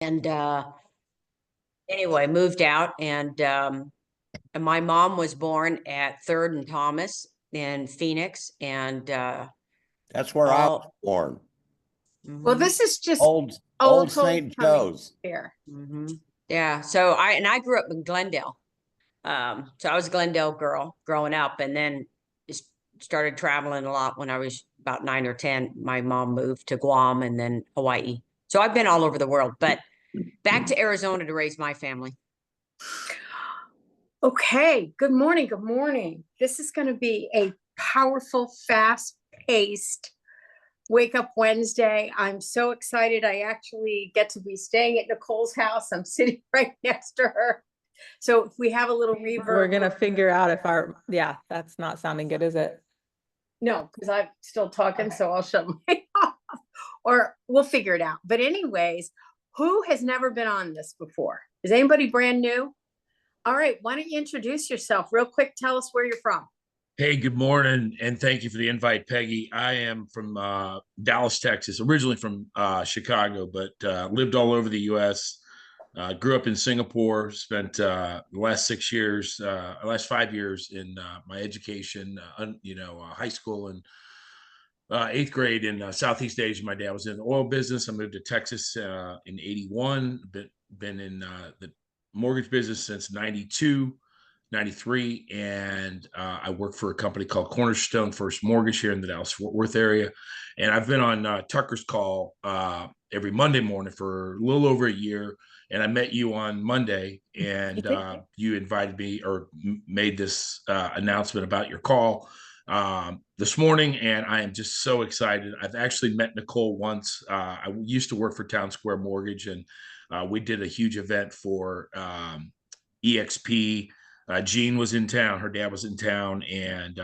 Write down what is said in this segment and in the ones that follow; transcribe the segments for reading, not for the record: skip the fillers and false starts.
And anyway, moved out, and my mom was born at Third and Thomas in Phoenix, and That's where I was all born. Well, mhm, this is just Old St. Joe's. here. mhm. Yeah. So I grew up in Glendale. So I was a Glendale girl growing up, and then just started traveling a lot when I was about 9 or 10. My mom moved to Guam and then Hawaii. So I've been all over the world, but back to Arizona to raise my family. Okay, good morning, good morning. This is going to be a powerful, fast-paced Wake Up Wednesday. I'm so excited. I actually get to be staying at Nicole's house. I'm sitting right next to her. So if we have a little reverb. We're gonna figure out if yeah, that's not sounding good, is it? No, because I'm still talking, so I'll shut my off. Or we'll figure it out. But anyways, who has never been on this before? Is anybody brand new? All right, why don't you introduce yourself real quick? Tell us where you're from. Hey, good morning, and thank you for the invite, Peggy. I am from Dallas, Texas, originally from Chicago, but lived all over the U.S. Grew up in Singapore, spent the last 6 years, last 5 years in my education, high school and eighth grade in Southeast Asia. My dad was in the oil business. I moved to Texas in 81, been in the mortgage business since 92. 93, and I work for a company called Cornerstone First Mortgage here in the Dallas-Fort Worth area. And I've been on Tucker's Call every Monday morning for a little over a year. And I met you on Monday, and you invited me or made this announcement about your call this morning. And I am just so excited. I've actually met Nicole once. I used to work for Town Square Mortgage, and we did a huge event for EXP. Jean was in town, her dad was in town, and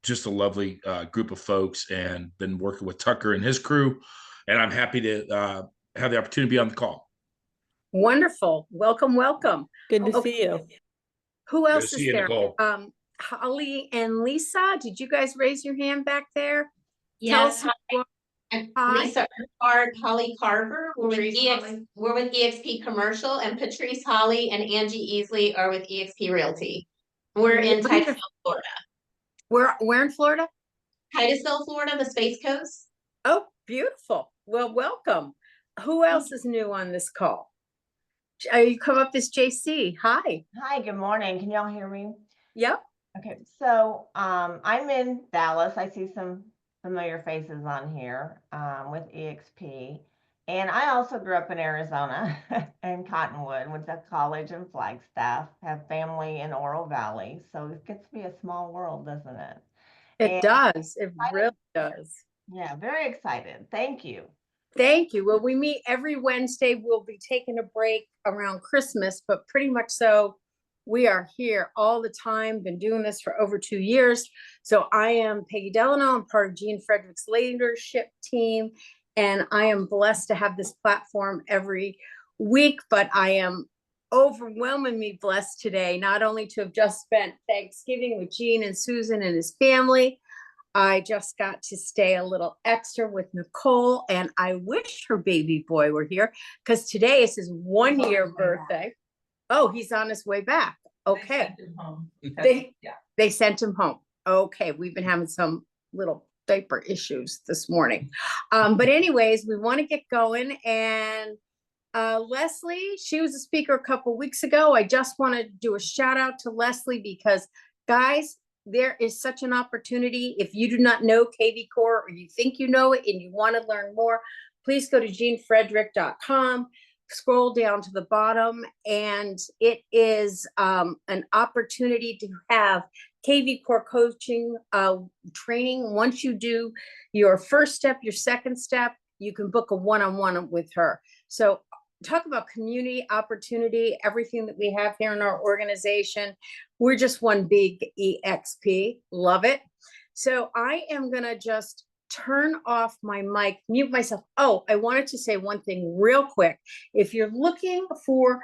just a lovely group of folks, and been working with Tucker and his crew. And I'm happy to have the opportunity to be on the call. Wonderful. Welcome, welcome. Good to see you. Who else see is you, there? Nicole. Holly and Lisa, did you guys raise your hand back there? Yes, Tell us who you are. and Hi. Lisa Earhart, Holly Carver. We're with EXP Commercial, and Patrice Holly and Angie Easley are with EXP Realty. We're in Titusville, Florida. Where in Florida? Titusville, Florida, the Space Coast. Oh, beautiful. Well, welcome. Who else is new on this call? You come up as JC. Hi. Hi, good morning. Can y'all hear me? Yep. Okay, so I'm in Dallas. I see some familiar faces on here with EXP. And I also grew up in Arizona in Cottonwood, went to college in Flagstaff, have family in Oro Valley. So it gets to be a small world, doesn't it? It does. It really does. Yeah, very excited. Thank you. Thank you. Well, we meet every Wednesday. We'll be taking a break around Christmas, but pretty much so we are here all the time, been doing this for over 2 years. So I am Peggy Delano. I'm part of Jean Frederick's leadership team, and I am blessed to have this platform every week, but I am overwhelmingly blessed today, not only to have just spent Thanksgiving with Jean and Susan and his family. I just got to stay a little extra with Nicole, and I wish her baby boy were here because today is his 1-year birthday. Oh, he's on his way back. Okay. They sent him home. Okay, we've been having some little diaper issues this morning. But anyways, we want to get going. And Leslie, she was a speaker a couple weeks ago. I just want to do a shout out to Leslie because, guys, there is such an opportunity. If you do not know KV Core or you think you know it and you want to learn more, please go to jeanfrederick.com, scroll down to the bottom, and it is an opportunity to have KV Core coaching training. Once you do your first step, your second step, you can book a one-on-one with her. So talk about community opportunity, everything that we have here in our organization. We're just one big EXP. Love it. So I am going to just turn off my mic, mute myself. Oh, I wanted to say one thing real quick. If you're looking for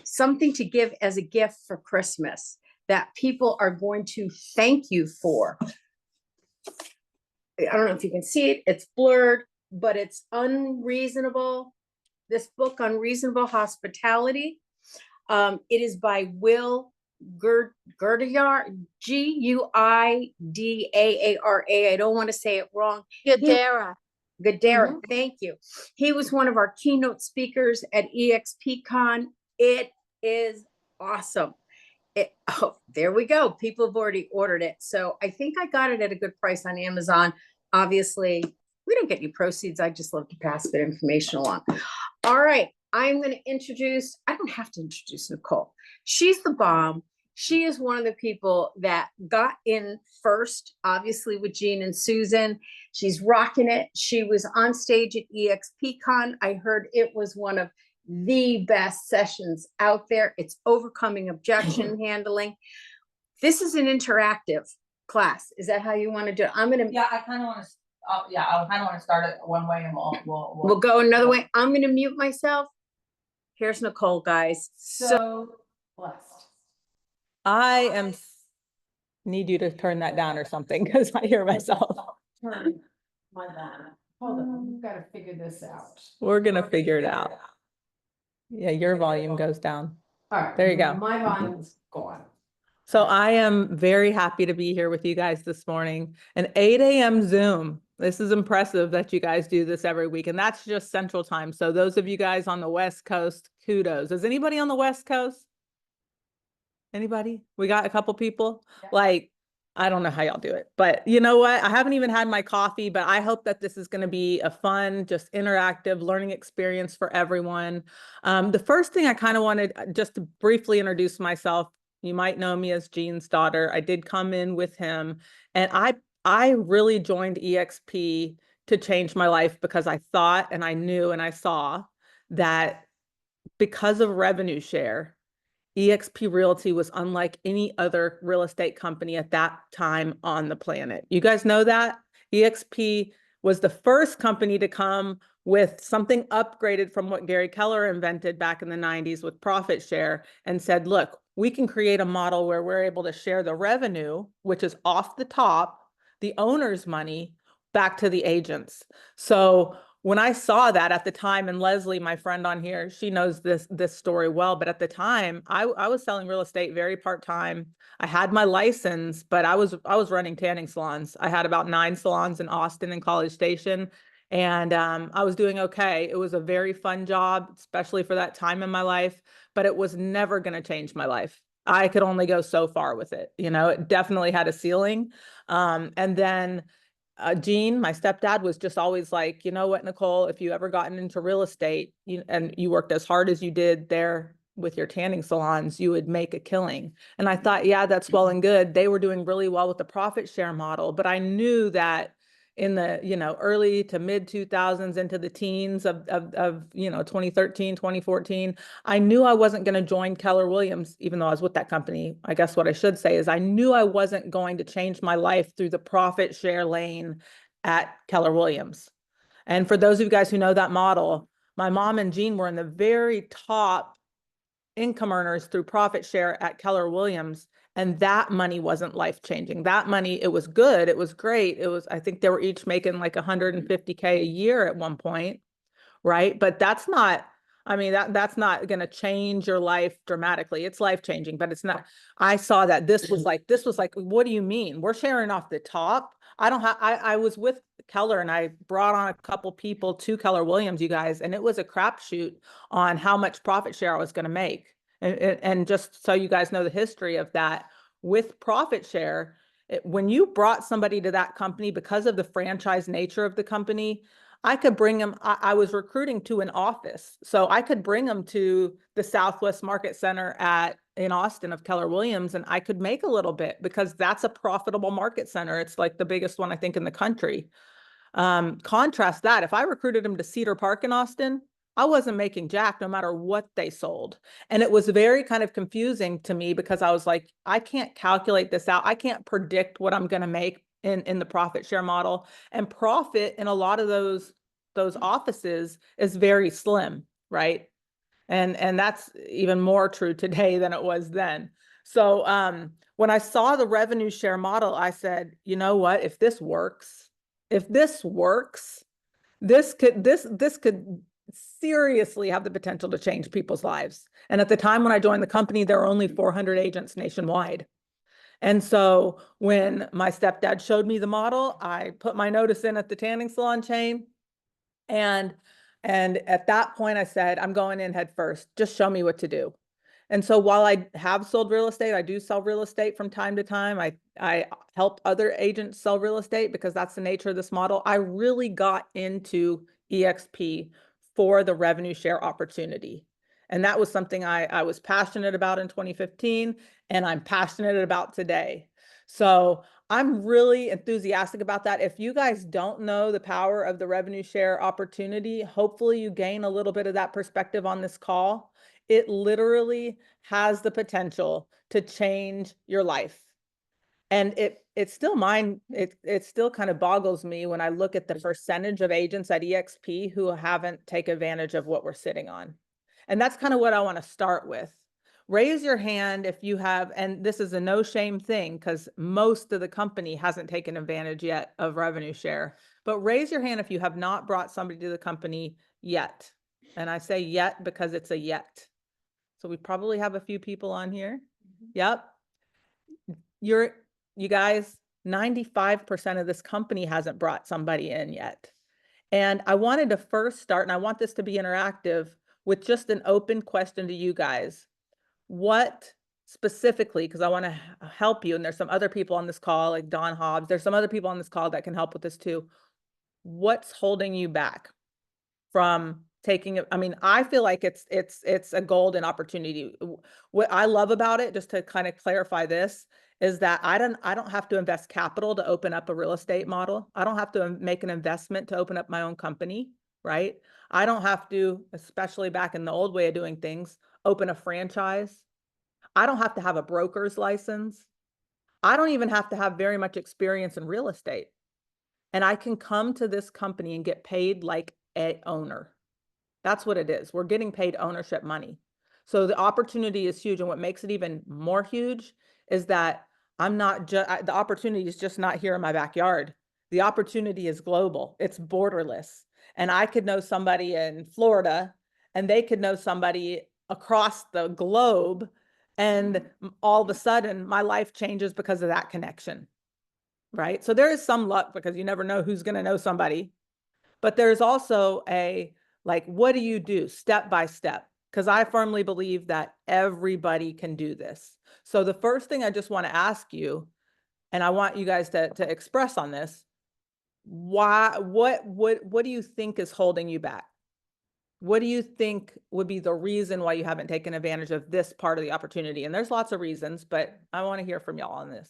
something to give as a gift for Christmas that people are going to thank you for, I don't know if you can see it. It's blurred, but it's unreasonable this book on reasonable hospitality. It is by Will Guidara, Guidaara. I don't want to say it wrong. Gadara. Gadara, thank you. He was one of our keynote speakers at EXPCon. It is awesome. There we go. People have already ordered it. So I think I got it at a good price on Amazon. Obviously, we don't get any proceeds. I just love to pass that information along. All right. I'm going to introduce, I don't have to introduce Nicole. She's the bomb. She is one of the people that got in first, obviously with Jean and Susan. She's rocking it. She was on stage at EXPCon. I heard it was one of the best sessions out there. It's overcoming objection handling. This is an interactive class. Is that how you want to do it? I'm going to. Yeah, I kind of want to. I kind of want to start it one way, and we'll go another way. I'm going to mute myself. Here's Nicole, guys. So blessed. I need you to turn that down or something because I hear myself. Turn my volume. Hold on, we've got to figure this out. We're gonna figure it out. Yeah, your volume goes down. All right. There you go. My volume's gone. So I am very happy to be here with you guys this morning. An 8 a.m. Zoom. This is impressive that you guys do this every week. And that's just Central Time. So those of you guys on the West Coast, kudos. Is anybody on the West Coast? Anybody? We got a couple people. Yeah. Like, I don't know how y'all do it, but you know what? I haven't even had my coffee, but I hope that this is going to be a fun, just interactive learning experience for everyone. The first thing I kind of wanted just to briefly introduce myself. You might know me as Jean's daughter. I did come in with him, and I really joined EXP to change my life because I thought and I knew and I saw that because of revenue share, EXP Realty was unlike any other real estate company at that time on the planet. You guys know that? EXP was the first company to come with something upgraded from what Gary Keller invented back in the 90s with profit share and said, look, we can create a model where we're able to share the revenue, which is off the top, the owner's money, back to the agents. So when I saw that at the time, and Leslie, my friend on here, she knows this story well, but at the time I was selling real estate very part-time. I had my license, but I was running tanning salons. I had about 9 salons in Austin and College Station, and I was doing okay. It was a very fun job, especially for that time in my life, but it was never going to change my life. I could only go so far with it. You know, it definitely had a ceiling. And then Gene, my stepdad, was just always like, you know what, Nicole, if you ever gotten into real estate and you worked as hard as you did there with your tanning salons, you would make a killing. And I thought, yeah, that's well and good. They were doing really well with the profit share model, but I knew that in the, early to mid 2000s into the teens of 2013, 2014, I knew I wasn't going to join Keller Williams, even though I was with that company. I guess what I should say is I knew I wasn't going to change my life through the profit share lane at Keller Williams. And for those of you guys who know that model, my mom and Jean were in the very top income earners through profit share at Keller Williams. And that money wasn't life-changing. That money, it was good. It was great. I think they were each making like $150K a year at one point, right? But that's not, that's not going to change your life dramatically. It's life-changing, but it's not. I saw that this was like, what do you mean? We're sharing off the top. I was with Keller and I brought on a couple people to Keller Williams, you guys, and it was a crapshoot on how much profit share I was going to make. And just so you guys know the history of that, with profit share, when you brought somebody to that company because of the franchise nature of the company, I could bring them. I was recruiting to an office, so I could bring them to the Southwest Market Center in Austin of Keller Williams, and I could make a little bit because that's a profitable market center. It's like the biggest one, I think, in the country. Contrast that, if I recruited them to Cedar Park in Austin, I wasn't making jack no matter what they sold. And it was very kind of confusing to me because I was like, I can't calculate this out. I can't predict what I'm going to make in the profit share model. And profit in a lot of those offices is very slim, right? And that's even more true today than it was then. So when I saw the revenue share model, I said, you know what, if this works, this could seriously have the potential to change people's lives. And at the time when I joined the company, there were only 400 agents nationwide. And so when my stepdad showed me the model, I put my notice in at the tanning salon chain. And at that point I said, I'm going in head first, just show me what to do. And so while I have sold real estate, I do sell real estate from time to time. I help other agents sell real estate because that's the nature of this model. I really got into EXP for the revenue share opportunity. And that was something I was passionate about in 2015, and I'm passionate about today. So I'm really enthusiastic about that. If you guys don't know the power of the revenue share opportunity, hopefully you gain a little bit of that perspective on this call. It literally has the potential to change your life. And it's still it still kind of boggles me when I look at the percentage of agents at EXP who haven't taken advantage of what we're sitting on. And that's kind of what I want to start with. Raise your hand if you have, and this is a no shame thing because most of the company hasn't taken advantage yet of revenue share, but raise your hand if you have not brought somebody to the company yet. And I say yet because it's a yet. So we probably have a few people on here. Yep. You guys, 95% of this company hasn't brought somebody in yet. And I wanted to first start, and I want this to be interactive, with just an open question to you guys. What specifically, because I want to help you, and there's some other people on this call, like Don Hobbs, there's some other people on this call that can help with this too. What's holding you back from taking it? I mean, I feel like it's a golden opportunity. What I love about it, just to kind of clarify this, is that I don't have to invest capital to open up a real estate model. I don't have to make an investment to open up my own company, right? I don't have to, especially back in the old way of doing things, open a franchise. I don't have to have a broker's license. I don't even have to have very much experience in real estate. And I can come to this company and get paid like an owner. That's what it is. We're getting paid ownership money. So the opportunity is huge. And what makes it even more huge is that the opportunity is just not here in my backyard. The opportunity is global. It's borderless. And I could know somebody in Florida and they could know somebody across the globe. And all of a sudden my life changes because of that connection, right? So there is some luck because you never know who's going to know somebody. But there's also what do you do step by step? Because I firmly believe that everybody can do this. So the first thing I just want to ask you, and I want you guys to express on this, what do you think is holding you back? What do you think would be the reason why you haven't taken advantage of this part of the opportunity? And there's lots of reasons, but I want to hear from y'all on this.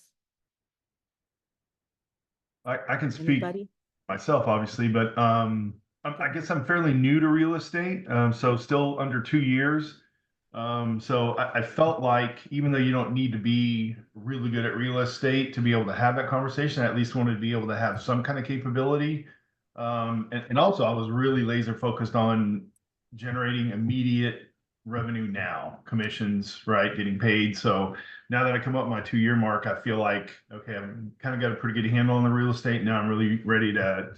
I can speak Anybody? myself, obviously, but I guess I'm fairly new to real estate, so still under 2 years. So I felt like even though you don't need to be really good at real estate to be able to have that conversation, I at least wanted to be able to have some kind of capability. And also I was really laser focused on generating immediate revenue now, commissions, right, getting paid. So now that I come up my 2 year mark, I feel like, okay, I've kind of got a pretty good handle on the real estate. Now I'm really ready to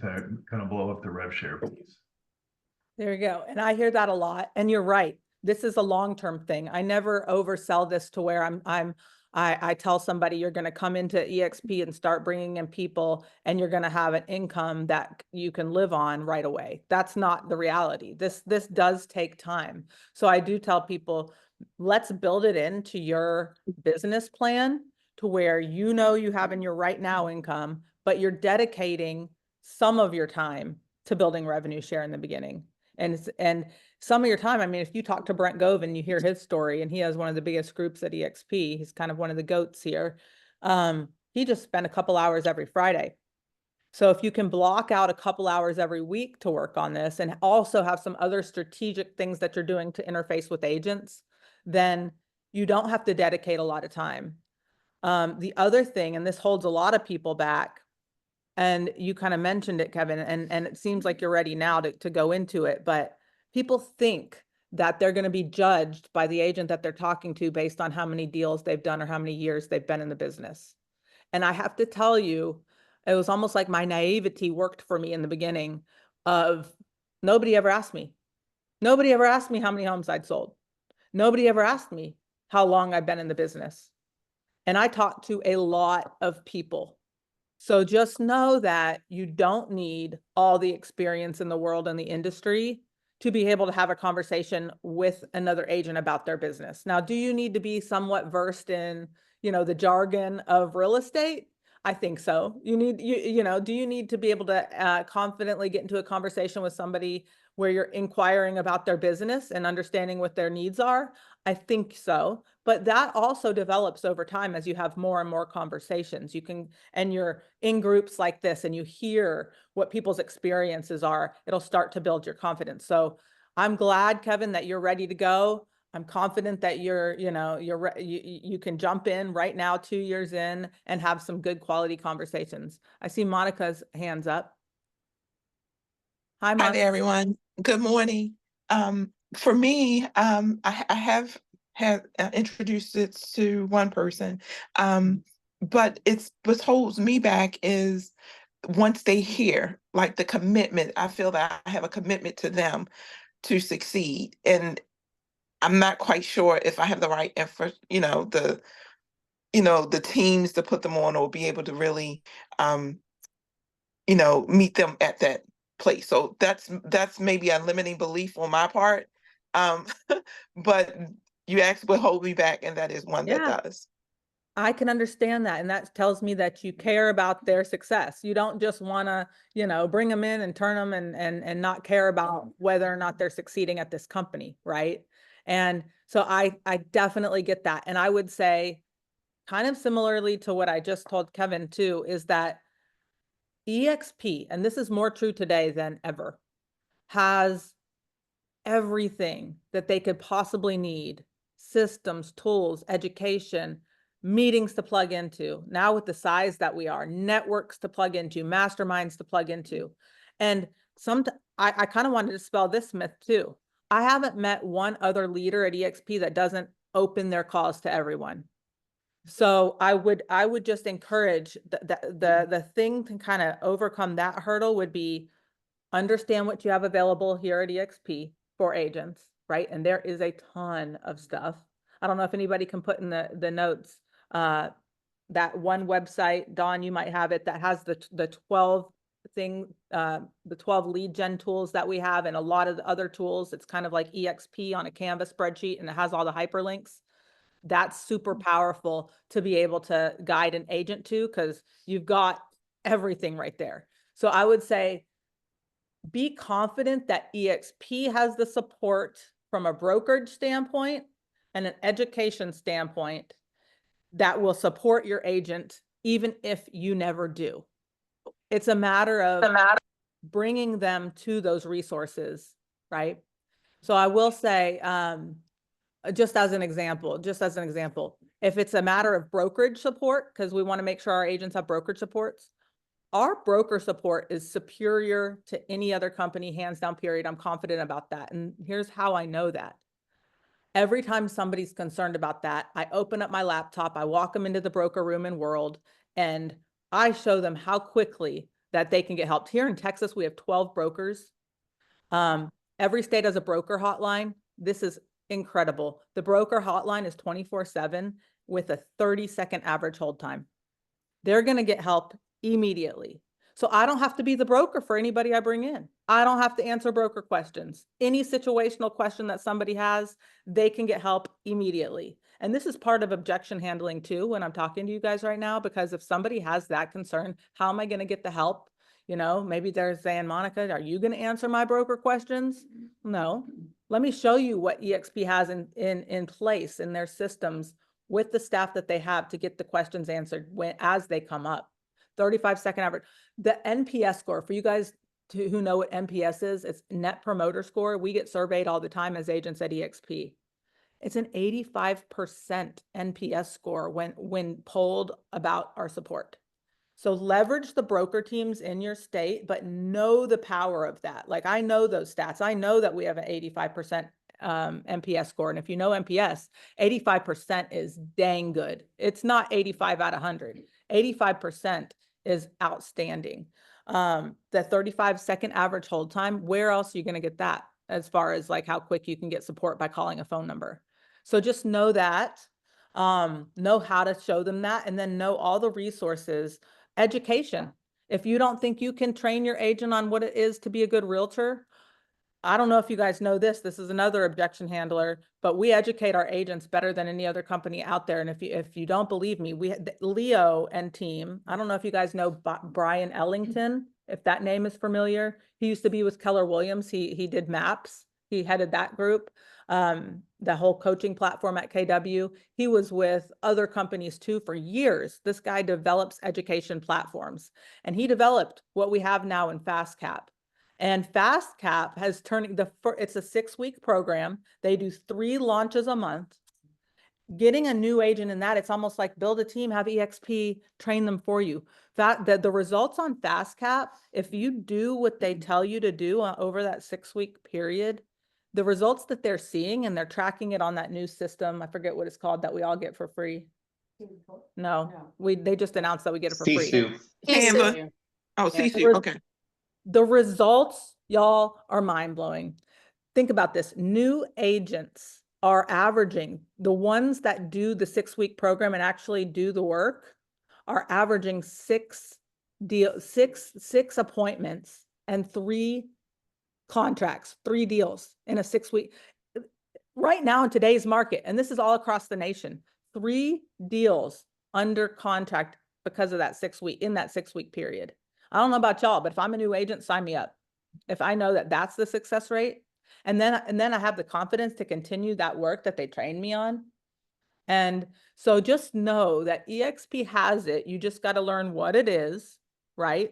kind of blow up the rev share piece. There you go. And I hear that a lot. And you're right. This is a long-term thing. I never oversell this to where I tell somebody you're going to come into EXP and start bringing in people and you're going to have an income that you can live on right away. That's not the reality. This does take time. So I do tell people, let's build it into your business plan to where you know you have in your right now income, but you're dedicating some of your time to building revenue share in the beginning. And some of your time, I mean, if you talk to Brent Gove and you hear his story, and he has one of the biggest groups at EXP, he's kind of one of the goats here. He just spent a couple hours every Friday. So if you can block out a couple hours every week to work on this and also have some other strategic things that you're doing to interface with agents, then you don't have to dedicate a lot of time. The other thing, and this holds a lot of people back, and you kind of mentioned it, Kevin, and it seems like you're ready now to go into it, but people think that they're going to be judged by the agent that they're talking to based on how many deals they've done or how many years they've been in the business. And I have to tell you, it was almost like my naivety worked for me in the beginning of nobody ever asked me. Nobody ever asked me how many homes I'd sold. Nobody ever asked me how long I've been in the business. And I talk to a lot of people. So just know that you don't need all the experience in the world and the industry to be able to have a conversation with another agent about their business. Now, do you need to be somewhat versed in, the jargon of real estate? I think so. Do you need to be able to confidently get into a conversation with somebody where you're inquiring about their business and understanding what their needs are? I think so. But that also develops over time as you have more and more conversations. And you're in groups like this and you hear what people's experiences are, it'll start to build your confidence. So I'm glad, Kevin, that you're ready to go. I'm confident that you can jump in right now, 2 years in, and have some good quality conversations. I see Monica's hands up. Hi, Hi Monica. there, everyone. Good morning. For me, I have introduced it to one person, but what holds me back is once they hear like the commitment. I feel that I have a commitment to them to succeed, and I'm not quite sure if I have the right effort, the teams to put them on or be able to really, meet them at that place. So that's maybe a limiting belief on my part. Um, but you asked what hold me back, and that is one that does. I can understand that. And that tells me that you care about their success. You don't just want to, bring them in and turn them and not care about whether or not they're succeeding at this company. Right. And so I definitely get that. And I would say kind of similarly to what I just told Kevin too, is that EXP, and this is more true today than ever, has everything that they could possibly need: systems, tools, education, meetings to plug into. Now with the size that we are, networks to plug into, masterminds to plug into. And I kind of wanted to dispel this myth too. I haven't met one other leader at EXP that doesn't open their calls to everyone. So I would just encourage the thing to kind of overcome that hurdle would be understand what you have available here at EXP for agents, right? And there is a ton of stuff. I don't know if anybody can put in the notes that one website, Dawn, you might have it, that has the 12 the 12 lead gen tools that we have and a lot of the other tools. It's kind of like EXP on a Canvas spreadsheet, and it has all the hyperlinks. That's super powerful to be able to guide an agent to, because you've got everything right there. So I would say be confident that EXP has the support from a brokerage standpoint and an education standpoint that will support your agent, even if you never do. It's a matter of bringing them to those resources, right? So I will say, just as an example, if it's a matter of brokerage support, because we want to make sure our agents have brokerage supports, our broker support is superior to any other company, hands down, period. I'm confident about that. And here's how I know that. Every time somebody's concerned about that, I open up my laptop, I walk them into the broker room and world, and I show them how quickly that they can get helped. Here in Texas, we have 12 brokers. Every state has a broker hotline. This is incredible. The broker hotline is 24/7 with a 30-second average hold time. They're going to get help immediately. So I don't have to be the broker for anybody I bring in. I don't have to answer broker questions. Any situational question that somebody has, they can get help immediately. And this is part of objection handling too, when I'm talking to you guys right now, because if somebody has that concern, how am I going to get the help? Maybe they're saying, Monica, are you going to answer my broker questions? No. Let me show you what EXP has in place in their systems with the staff that they have to get the questions answered as they come up. 35-second average. The NPS score, for you guys who know what NPS is, it's Net Promoter Score. We get surveyed all the time as agents at EXP. It's an 85% NPS score when polled about our support. So leverage the broker teams in your state, but know the power of that. Like, I know those stats. I know that we have an 85% NPS score. And if you know NPS, 85% is dang good. It's not 85 out of 100. 85% is outstanding. The 35-second average hold time, where else are you going to get that? as far as like how quick you can get support by calling a phone number. So just know that, know how to show them that, and then know all the resources, education. If you don't think you can train your agent on what it is to be a good realtor, I don't know if you guys know this, this is another objection handler, but we educate our agents better than any other company out there. And if you don't believe me, Leo and team, I don't know if you guys know Brian Ellington, if that name is familiar. He used to be with Keller Williams. He did MAPS. He headed that group, the whole coaching platform at KW. He was with other companies too for years. This guy develops education platforms, and he developed what we have now in FastCap. And FastCap has turned it's a 6-week program. They do 3 launches a month. Getting a new agent in that, it's almost like build a team, have EXP train them for you. The results on FastCap, if you do what they tell you to do over that 6-week period, the results that they're seeing, and they're tracking it on that new system, I forget what it's called, that we all get for free. No, they just announced that we get it for free. Canva. Oh, Yeah. CC, okay. The results, y'all, are mind-blowing. Think about this. New agents are averaging, the ones that do the 6-week program and actually do the work are averaging 6 appointments and 3 contracts, 3 deals in a 6-week. Right now in today's market, and this is all across the nation, 3 deals under contract because of that 6-week period. I don't know about y'all, but if I'm a new agent, sign me up. If I know that that's the success rate, and then I have the confidence to continue that work that they trained me on. And so just know that EXP has it. You just got to learn what it is, right?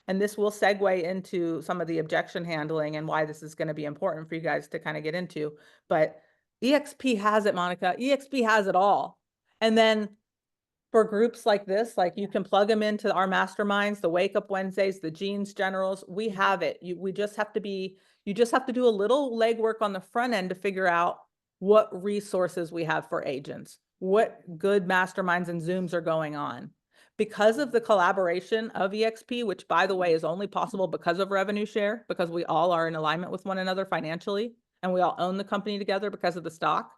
And this will segue into some of the objection handling and why this is going to be important for you guys to kind of get into. But EXP has it, Monica. EXP has it all. And then for groups like this, like you can plug them into our masterminds, the Wake Up Wednesdays, the Jeans Generals, we have it. You just have to do a little legwork on the front end to figure out what resources we have for agents, what good masterminds and Zooms are going on. Because of the collaboration of EXP, which by the way is only possible because of revenue share, because we all are in alignment with one another financially, and we all own the company together because of the stock.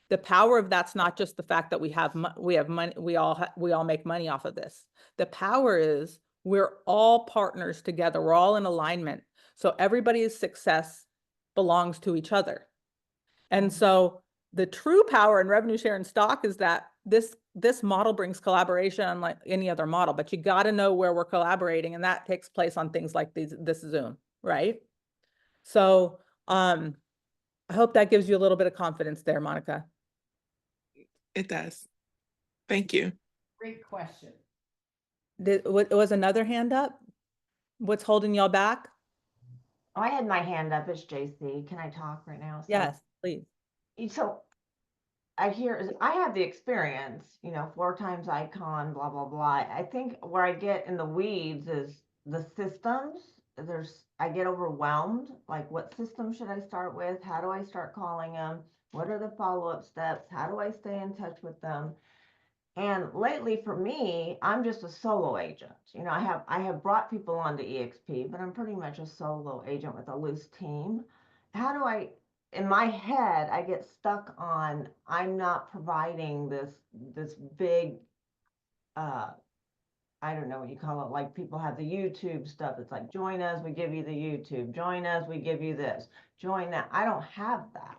The power of that's not just the fact that we have money, we all make money off of this. The power is we're all partners together. We're all in alignment. So everybody's success belongs to each other. And so the true power in revenue share and stock is that this model brings collaboration unlike any other model, but you got to know where we're collaborating, and that takes place on things like this Zoom, right? So I hope that gives you a little bit of confidence there, Monica. It does. Thank you. Great question. Was another hand up? What's holding y'all back? I had my hand up. It's JC. Can I talk right now? Yes, please. So I have the experience, 4 times icon, blah, blah, blah. I think where I get in the weeds is the systems. I get overwhelmed. Like, what system should I start with? How do I start calling them? What are the follow-up steps? How do I stay in touch with them? And lately for me, I'm just a solo agent. I have brought people onto EXP, but I'm pretty much a solo agent with a loose team. In my head, I get stuck on, I'm not providing this big, I don't know what you call it, like people have the YouTube stuff. It's like, join us, we give you the YouTube. Join us, we give you this. Join that. I don't have that.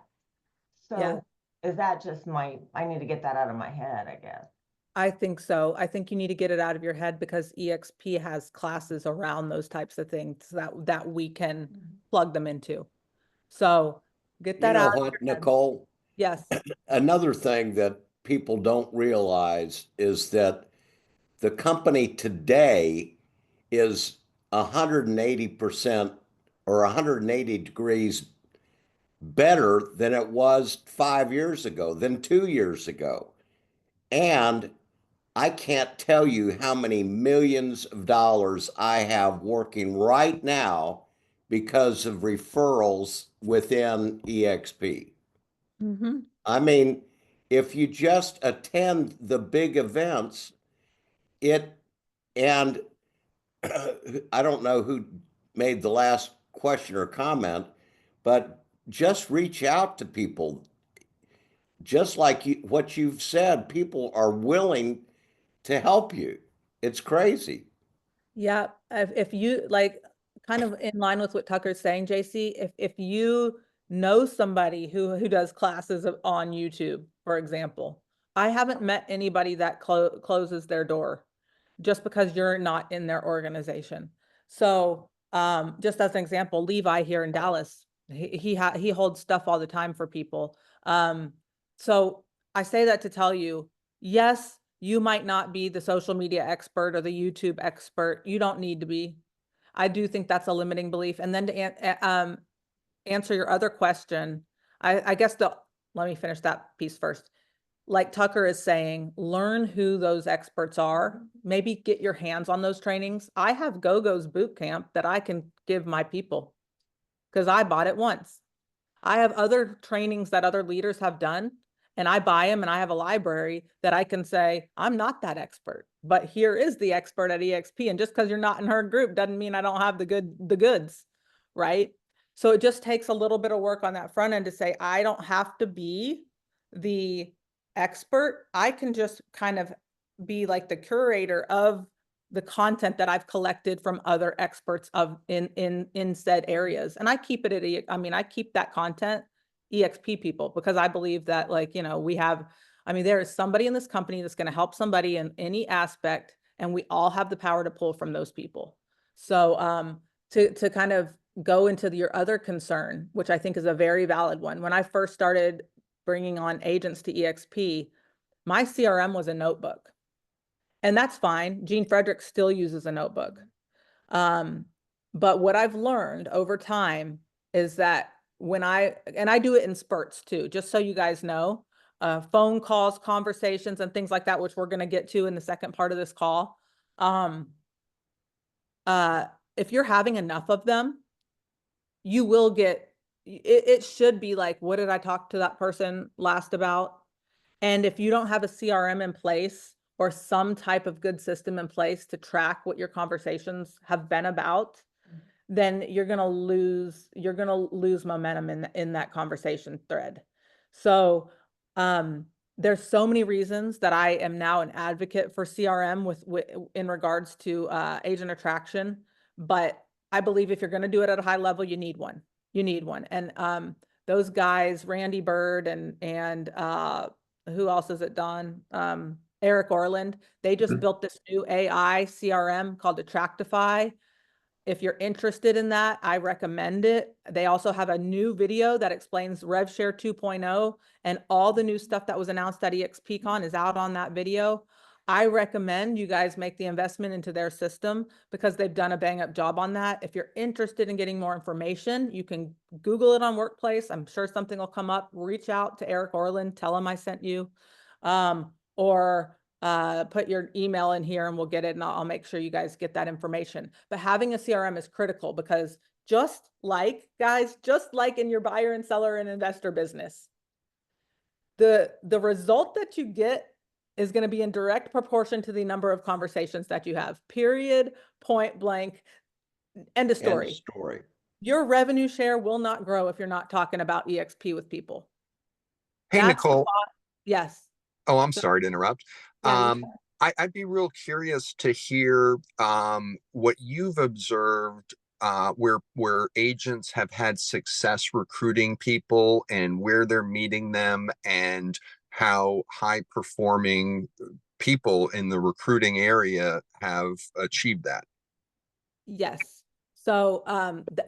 So Yeah. Is that just I need to get that out of my head, I guess. I think so. I think you need to get it out of your head because EXP has classes around those types of things that we can plug them into. So get that out. What, Nicole? Yes. Another thing that people don't realize is that the company today is 180% or 180 degrees better than it was 5 years ago, than 2 years ago. And I can't tell you how many millions of dollars I have working right now because of referrals within EXP. Mm-hmm. I mean, if you just attend the big events, and I don't know who made the last question or comment, but just reach out to people. Just like what you've said, people are willing to help you. It's crazy. Yeah, if you like, kind of in line with what Tucker's saying, JC, if you know somebody who does classes on YouTube, for example, I haven't met anybody that closes their door just because you're not in their organization. So, just as an example, Levi here in Dallas, he holds stuff all the time for people. So I say that to tell you, yes, you might not be the social media expert or the YouTube expert. You don't need to be. I do think that's a limiting belief. And then to answer your other question, I guess let me finish that piece first. Like Tucker is saying, learn who those experts are. Maybe get your hands on those trainings. I have GoGo's boot camp that I can give my people because I bought it once. I have other trainings that other leaders have done, and I buy them, and I have a library that I can say, I'm not that expert, but here is the expert at EXP. And just because you're not in her group doesn't mean I don't have the goods, right? So it just takes a little bit of work on that front end to say, I don't have to be the expert. I can just kind of be like the curator of the content that I've collected from other experts in said areas. And I keep it at, I mean, I keep that content EXP people, because I believe that, like, you know, there is somebody in this company that's going to help somebody in any aspect, and we all have the power to pull from those people. So, to kind of go into your other concern, which I think is a very valid one. When I first started bringing on agents to EXP, my CRM was a notebook. And that's fine. Gene Frederick still uses a notebook. But what I've learned over time is that and I do it in spurts too, just so you guys know, phone calls, conversations, and things like that, which we're going to get to in the second part of this call. If you're having enough of them, you will get, it should be like, what did I talk to that person last about? And if you don't have a CRM in place or some type of good system in place to track what your conversations have been about, then you're going to lose momentum in that conversation thread. So, there's so many reasons that I am now an advocate for CRM in regards to agent attraction. But I believe if you're going to do it at a high level, you need one. And those guys, Randy Bird and who else is it, Don? Eric Orland, they just built this new AI CRM called Attractify. If you're interested in that, I recommend it. They also have a new video that explains RevShare 2.0, and all the new stuff that was announced at EXPCon is out on that video. I recommend you guys make the investment into their system because they've done a bang up job on that. If you're interested in getting more information, you can Google it on Workplace. I'm sure something will come up. Reach out to Eric Orland, tell him I sent you, or put your email in here and we'll get it, and I'll make sure you guys get that information. But having a CRM is critical because just like in your buyer and seller and investor business, the result that you get is going to be in direct proportion to the number of conversations that you have, period, point blank, end of story. End of story. Your revenue share will not grow if you're not talking about EXP with people. Hey, Nicole. Yes. Oh, I'm sorry to interrupt. Yeah, I'd be real curious to hear what you've observed where agents have had success recruiting people and where they're meeting them and how high performing people in the recruiting area have achieved that. Yes. So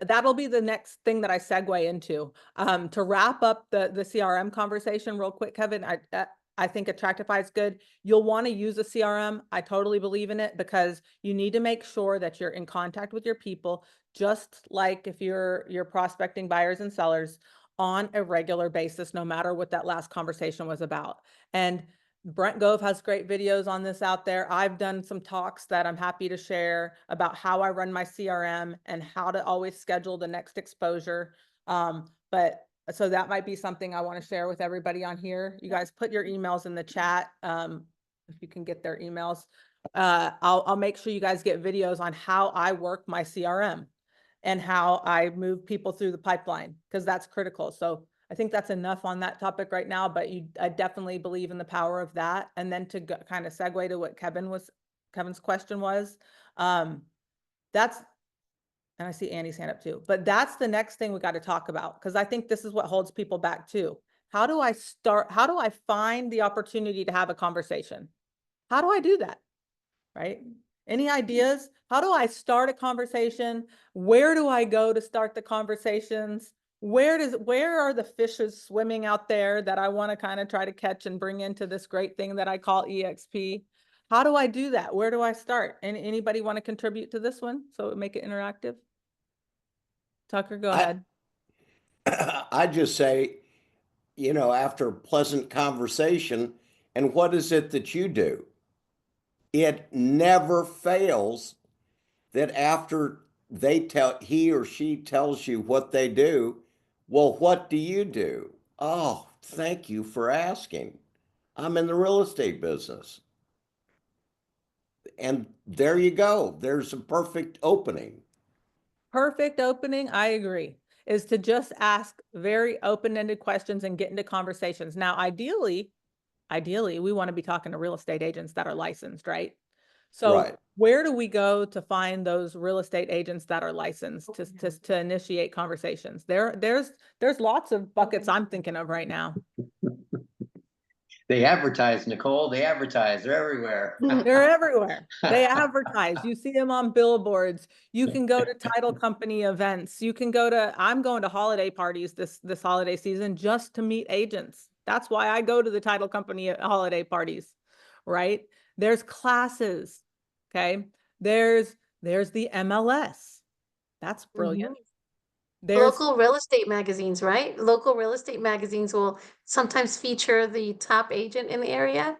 that'll be the next thing that I segue into. To wrap up the CRM conversation real quick, Kevin, I think Attractify is good. You'll want to use a CRM. I totally believe in it because you need to make sure that you're in contact with your people, just like if you're prospecting buyers and sellers on a regular basis, no matter what that last conversation was about. And Brent Gove has great videos on this out there. I've done some talks that I'm happy to share about how I run my CRM and how to always schedule the next exposure. So that might be something I want to share with everybody on here. You guys put your emails in the chat. If you can get their emails, I'll make sure you guys get videos on how I work my CRM. and how I move people through the pipeline, because that's critical. So I think that's enough on that topic right now, but I definitely believe in the power of that. And then to kind of segue to what Kevin's question was, that's, and I see Annie's hand up too, but that's the next thing we got to talk about, because I think this is what holds people back too. How do I find the opportunity to have a conversation? How do I do that? Right? Any ideas? How do I start a conversation? Where do I go to start the conversations? Where are the fishes swimming out there that I want to kind of try to catch and bring into this great thing that I call EXP? How do I do that? Where do I start? And anybody want to contribute to this one so it make it interactive? Tucker, go ahead. I just say, after a pleasant conversation, and what is it that you do? It never fails that after he or she tells you what they do, well, what do you do? Oh, thank you for asking. I'm in the real estate business. And there you go. There's a perfect opening. Perfect opening, I agree, is to just ask very open-ended questions and get into conversations. Now, ideally, we want to be talking to real estate agents that are licensed, right? So Right. where do we go to find those real estate agents that are licensed to initiate conversations? There's lots of buckets I'm thinking of right now. They advertise, Nicole. They advertise. They're everywhere. They're everywhere. They advertise. You see them on billboards. You can go to title company events. You can I'm going to holiday parties this holiday season just to meet agents. That's why I go to the title company holiday parties, right? There's classes, okay? There's the MLS. That's brilliant. There's local real estate magazines, right? Local real estate magazines will sometimes feature the top agent in the area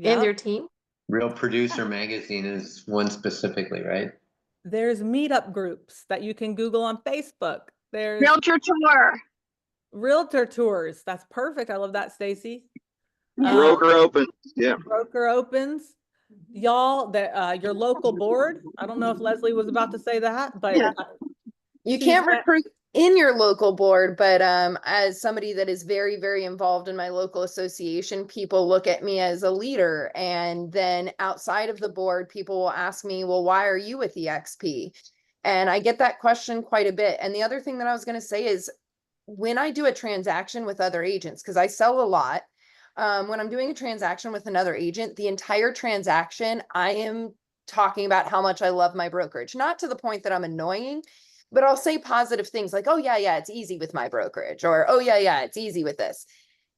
and their team. Real Producer Magazine is one specifically, right? There's meetup groups that you can Google on Facebook. There's realtor tours. That's perfect. I love that, Stacy. Broker opens. Yeah. Broker opens. Y'all, your local board. I don't know if Leslie was about to say that, but yeah. You can't recruit in your local board, but as somebody that is very, very involved in my local association, people look at me as a leader. And then outside of the board, people will ask me, well, why are you with EXP? And I get that question quite a bit. And the other thing that I was going to say is when I do a transaction with other agents, because I sell a lot, when I'm doing a transaction with another agent, the entire transaction, I am talking about how much I love my brokerage, not to the point that I'm annoying, but I'll say positive things like, oh yeah, it's easy with my brokerage, or, oh yeah, it's easy with this.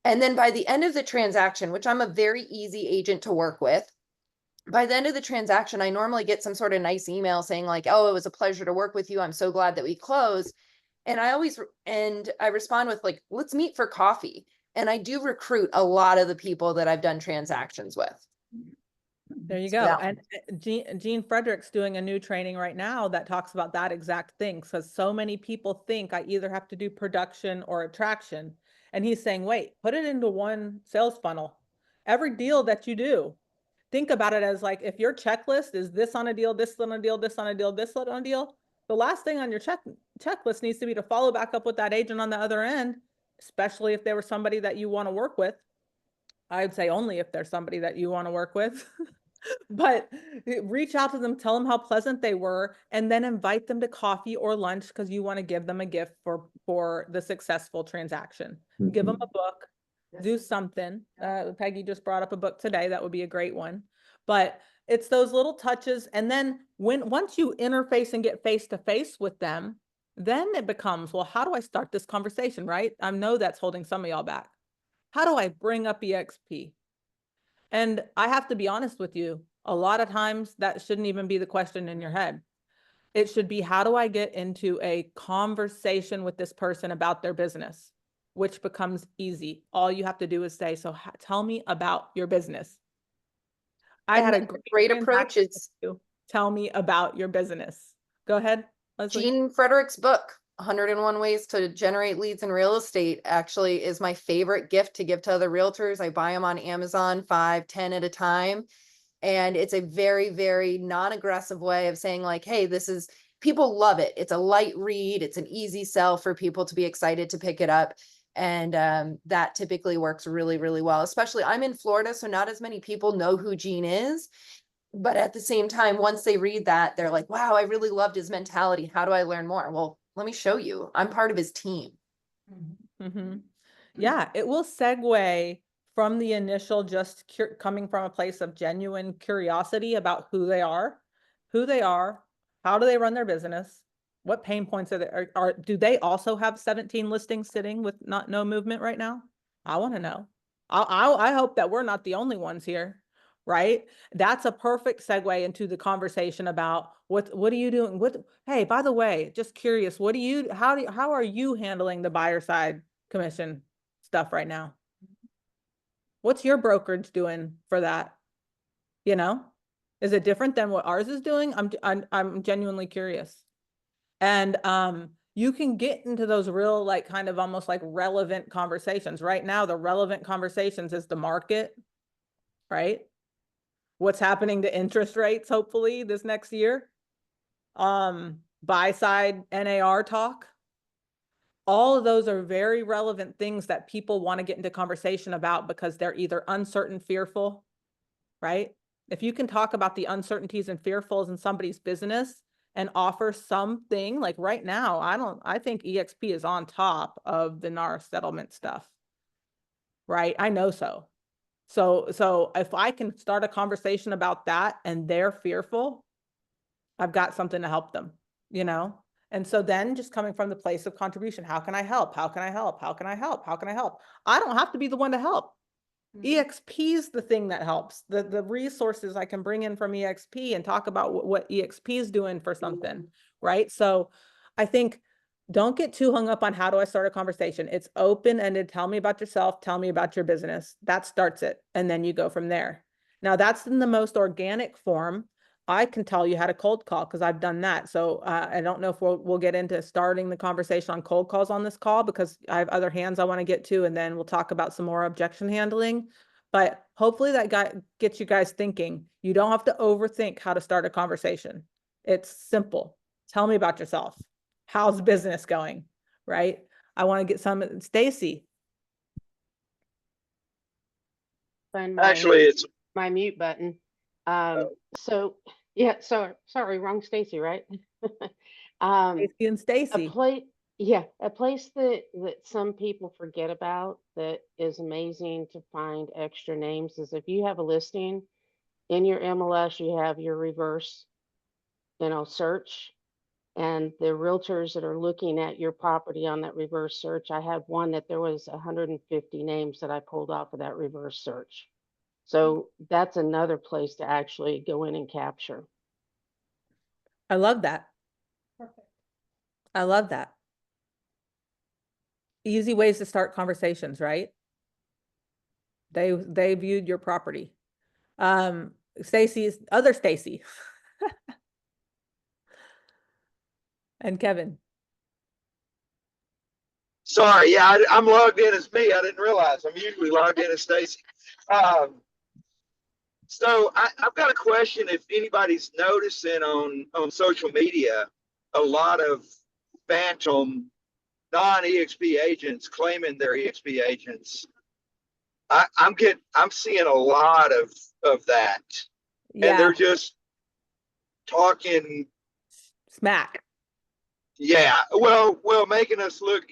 And then by the end of the transaction, which I'm a very easy agent to work with, by the end of the transaction, I normally get some sort of nice email saying like, oh, it was a pleasure to work with you. I'm so glad that we closed. And I respond with like, let's meet for coffee. And I do recruit a lot of the people that I've done transactions with. There you go. Yeah. And Gene Frederick's doing a new training right now that talks about that exact thing. Because so many people think I either have to do production or attraction. And he's saying, wait, put it into one sales funnel. Every deal that you do, think about it as like, if your checklist is this on a deal, this on a deal, this on a deal, this on a deal, the last thing on your checklist needs to be to follow back up with that agent on the other end, especially if they were somebody that you want to work with. I'd say only if they're somebody that you want to work with. But reach out to them, tell them how pleasant they were, and then invite them to coffee or lunch because you want to give them a gift for the successful transaction. Mm-hmm. Give them a book, do something. Peggy just brought up a book today. That would be a great one. But it's those little touches. And then once you interface and get face-to-face with them, then it becomes, well, how do I start this conversation, right? I know that's holding some of y'all back. How do I bring up EXP? And I have to be honest with you, a lot of times that shouldn't even be the question in your head. It should be, how do I get into a conversation with this person about their business, which becomes easy. All you have to do is say, so tell me about your business. I had a great approach is tell me about your business. Go ahead, Leslie. Gene Frederick's book, 101 Ways to Generate Leads in Real Estate, actually is my favorite gift to give to other realtors. I buy them on Amazon 5, 10 at a time. And it's a very, very non-aggressive way of saying like, hey, this is people love it. It's a light read. It's an easy sell for people to be excited to pick it up. And that typically works really, really well. Especially I'm in Florida, so not as many people know who Gene is. But at the same time, once they read that, they're like, wow, I really loved his mentality. How do I learn more? Well, let me show you. I'm part of his team. Mm-hmm. Yeah, it will segue from the initial just coming from a place of genuine curiosity about who they are, how do they run their business, what pain points are do they also have 17 listings sitting with no movement right now? I want to know. I hope that we're not the only ones here, right? That's a perfect segue into the conversation about what are you doing? Hey, by the way, just curious, how are you handling the buyer side commission stuff right now? What's your brokerage doing for that? You know, is it different than what ours is doing? I'm genuinely curious. And you can get into those real, like, kind of almost like relevant conversations. Right now, the relevant conversations is the market, right? What's happening to interest rates, hopefully this next year. Buy side NAR talk. All of those are very relevant things that people want to get into conversation about because they're either uncertain, fearful, right? If you can talk about the uncertainties and fearfuls in somebody's business and offer something, like right now, I think EXP is on top of the NAR settlement stuff, right? I know so. So if I can start a conversation about that and they're fearful, I've got something to help them, you know? And so then just coming from the place of contribution, how can I help? How can I help? How can I help? How can I help? I don't have to be the one to help. EXP is the thing that helps. The resources I can bring in from EXP and talk about what EXP is doing for something, right? So I think don't get too hung up on how do I start a conversation. It's open-ended. Tell me about yourself. Tell me about your business. That starts it. And then you go from there. Now that's in the most organic form. I can tell you how to cold call because I've done that. So I don't know if we'll get into starting the conversation on cold calls on this call because I have other hands I want to get to, and then we'll talk about some more objection handling. But hopefully that gets you guys thinking. You don't have to overthink how to start a conversation. It's simple. Tell me about yourself. How's business going? Right? I want to get some. Stacy. Find Actually, it's my mute button. So yeah, sorry, wrong Stacy, right? Stacy and Stacy. A place that some people forget about that is amazing to find extra names is if you have a listing in your MLS, you have your reverse, search, and the realtors that are looking at your property on that reverse search. I had one that there was 150 names that I pulled off of that reverse search. So that's another place to actually go in and capture. I love that. Perfect. I love that. Easy ways to start conversations, right? They viewed your property. Stacy's other Stacy. And Kevin. sorry, yeah, I'm logged in as me. I didn't realize I'm usually logged in as Stacy. So I've got a question. If anybody's noticing on social media, a lot of phantom non-EXP agents claiming they're EXP agents. I'm seeing a lot of that, and they're just talking smack. Yeah, well, making us look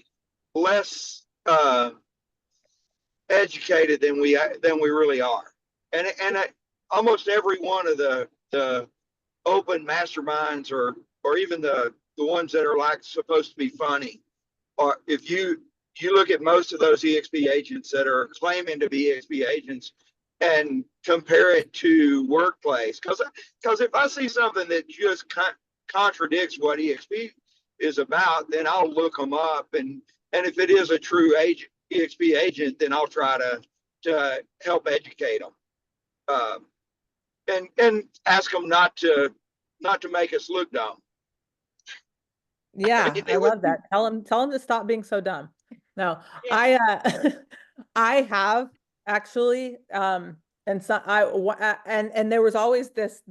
less educated than we really are, and almost every one of the open masterminds or even the ones that are like supposed to be funny, or if you look at most of those EXP agents that are claiming to be EXP agents and compare it to workplace, because if I see something that just contradicts what EXP is about, then I'll look them up, and if it is a true EXP agent, then I'll try to help educate them, and ask them not to make us look dumb. Yeah, I love that. Tell them to stop being so dumb. No, yeah. I have actually, and so and there was always this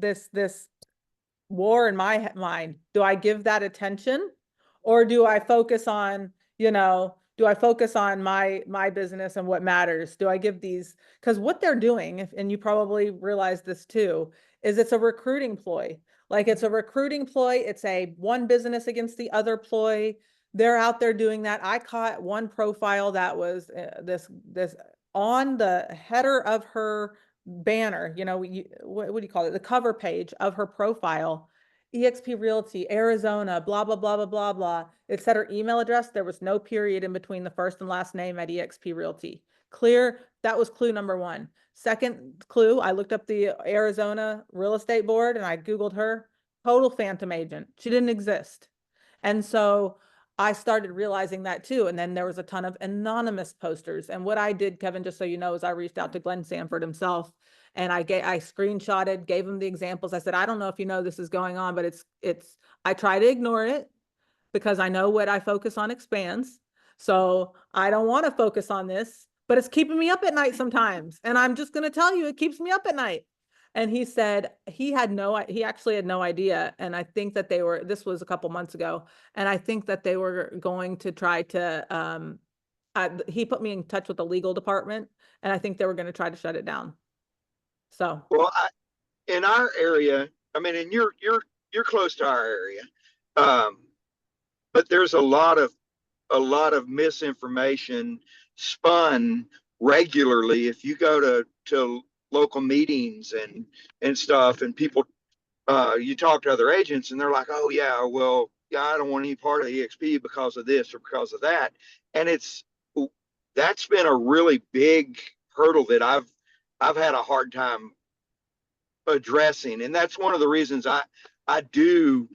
war in my mind. Do I give that attention, or do I focus on, do I focus on my business and what matters? Do I give these, because what they're doing, and you probably realize this too, is it's a recruiting ploy. Like it's a recruiting ploy. It's a one business against the other ploy. They're out there doing that. I caught one profile that was this on the header of her banner, what do you call it? The cover page of her profile, eXp Realty, Arizona, blah, blah, blah, blah, blah, blah. It said her email address. There was no period in between the first and last name at eXp Realty. Clear. That was clue number one. Second clue, I looked up the Arizona real estate board and I Googled her. Total phantom agent. She didn't exist. And so I started realizing that too. And then there was a ton of anonymous posters. And what I did, Kevin, just so you know, is I reached out to Glenn Sanford himself and I screenshotted, gave him the examples. I said, I don't know if you know this is going on, but I try to ignore it because I know what I focus on expands. So I don't want to focus on this, but it's keeping me up at night sometimes. And I'm just going to tell you, it keeps me up at night. And he said he actually had no idea. And I think that this was a couple months ago. And I think that they were going to try to, he put me in touch with the legal department and I think they were going to try to shut it down. So. Well, in our area, I mean, and you're close to our area. But there's a lot of misinformation spun regularly. If you go to local meetings and stuff, and people, you talk to other agents, and they're like, "Oh yeah, well, yeah, I don't want any part of EXP because of this or because of that," and that's been a really big hurdle that I've had a hard time addressing, and that's one of the reasons I do.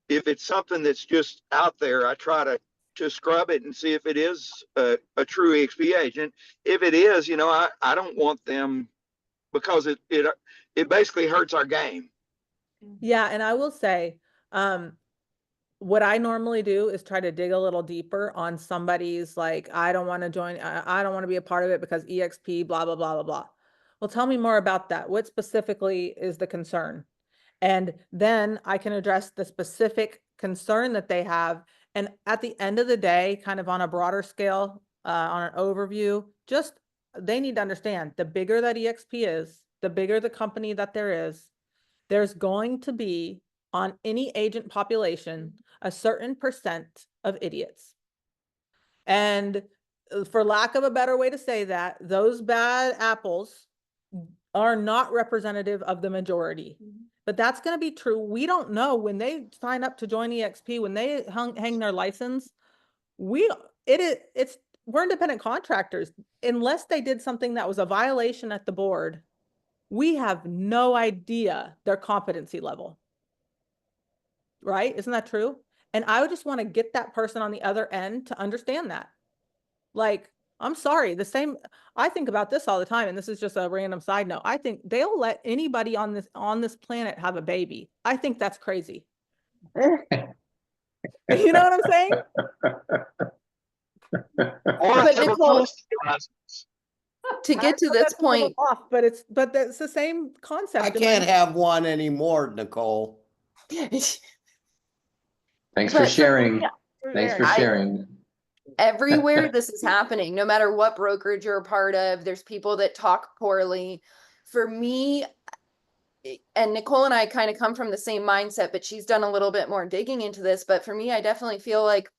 If it's something that's just out there, I try to scrub it and see if it is a true EXP agent. If it is, I don't want them because it basically hurts our game. Yeah, and I will say, what I normally do is try to dig a little deeper on somebody's like, I don't want to join, I don't want to be a part of it because EXP, blah, blah, blah, blah, blah. Well, tell me more about that. What specifically is the concern? And then I can address the specific concern that they have. And at the end of the day, kind of on a broader scale, on an overview, just they need to understand the bigger that EXP is, the bigger the company that there is, there's going to be on any agent population a certain percent of idiots. And for lack of a better way to say that, those bad apples are not representative of the majority. But that's going to be true. We don't know when they sign up to join EXP, when they hang their license, we're independent contractors. Unless they did something that was a violation at the board, we have no idea their competency level. Right? Isn't that true? And I would just want to get that person on the other end to understand that. Like, I'm sorry, I think about this all the time, and this is just a random side note. I think they'll let anybody on this planet have a baby. I think that's crazy. You know what I'm saying? But Nicole, to get to this point, but it's the same concept. I can't have one anymore, Nicole. Thanks for sharing. Thanks for sharing. Everywhere this is happening, no matter what brokerage you're a part of, there's people that talk poorly. For me, and Nicole and I kind of come from the same mindset, but she's done a little bit more digging into this. But for me, I definitely feel like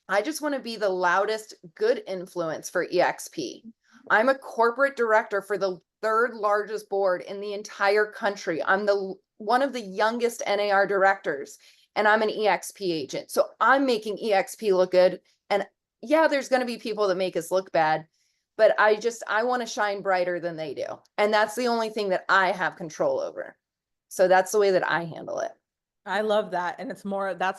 I just want to be the loudest good influence for EXP. I'm a corporate director for the third largest board in the entire country. I'm one of the youngest NAR directors, and I'm an EXP agent. So I'm making EXP look good. And yeah, there's going to be people that make us look bad, but I want to shine brighter than they do. And that's the only thing that I have control over. So that's the way that I handle it. I love that. And that's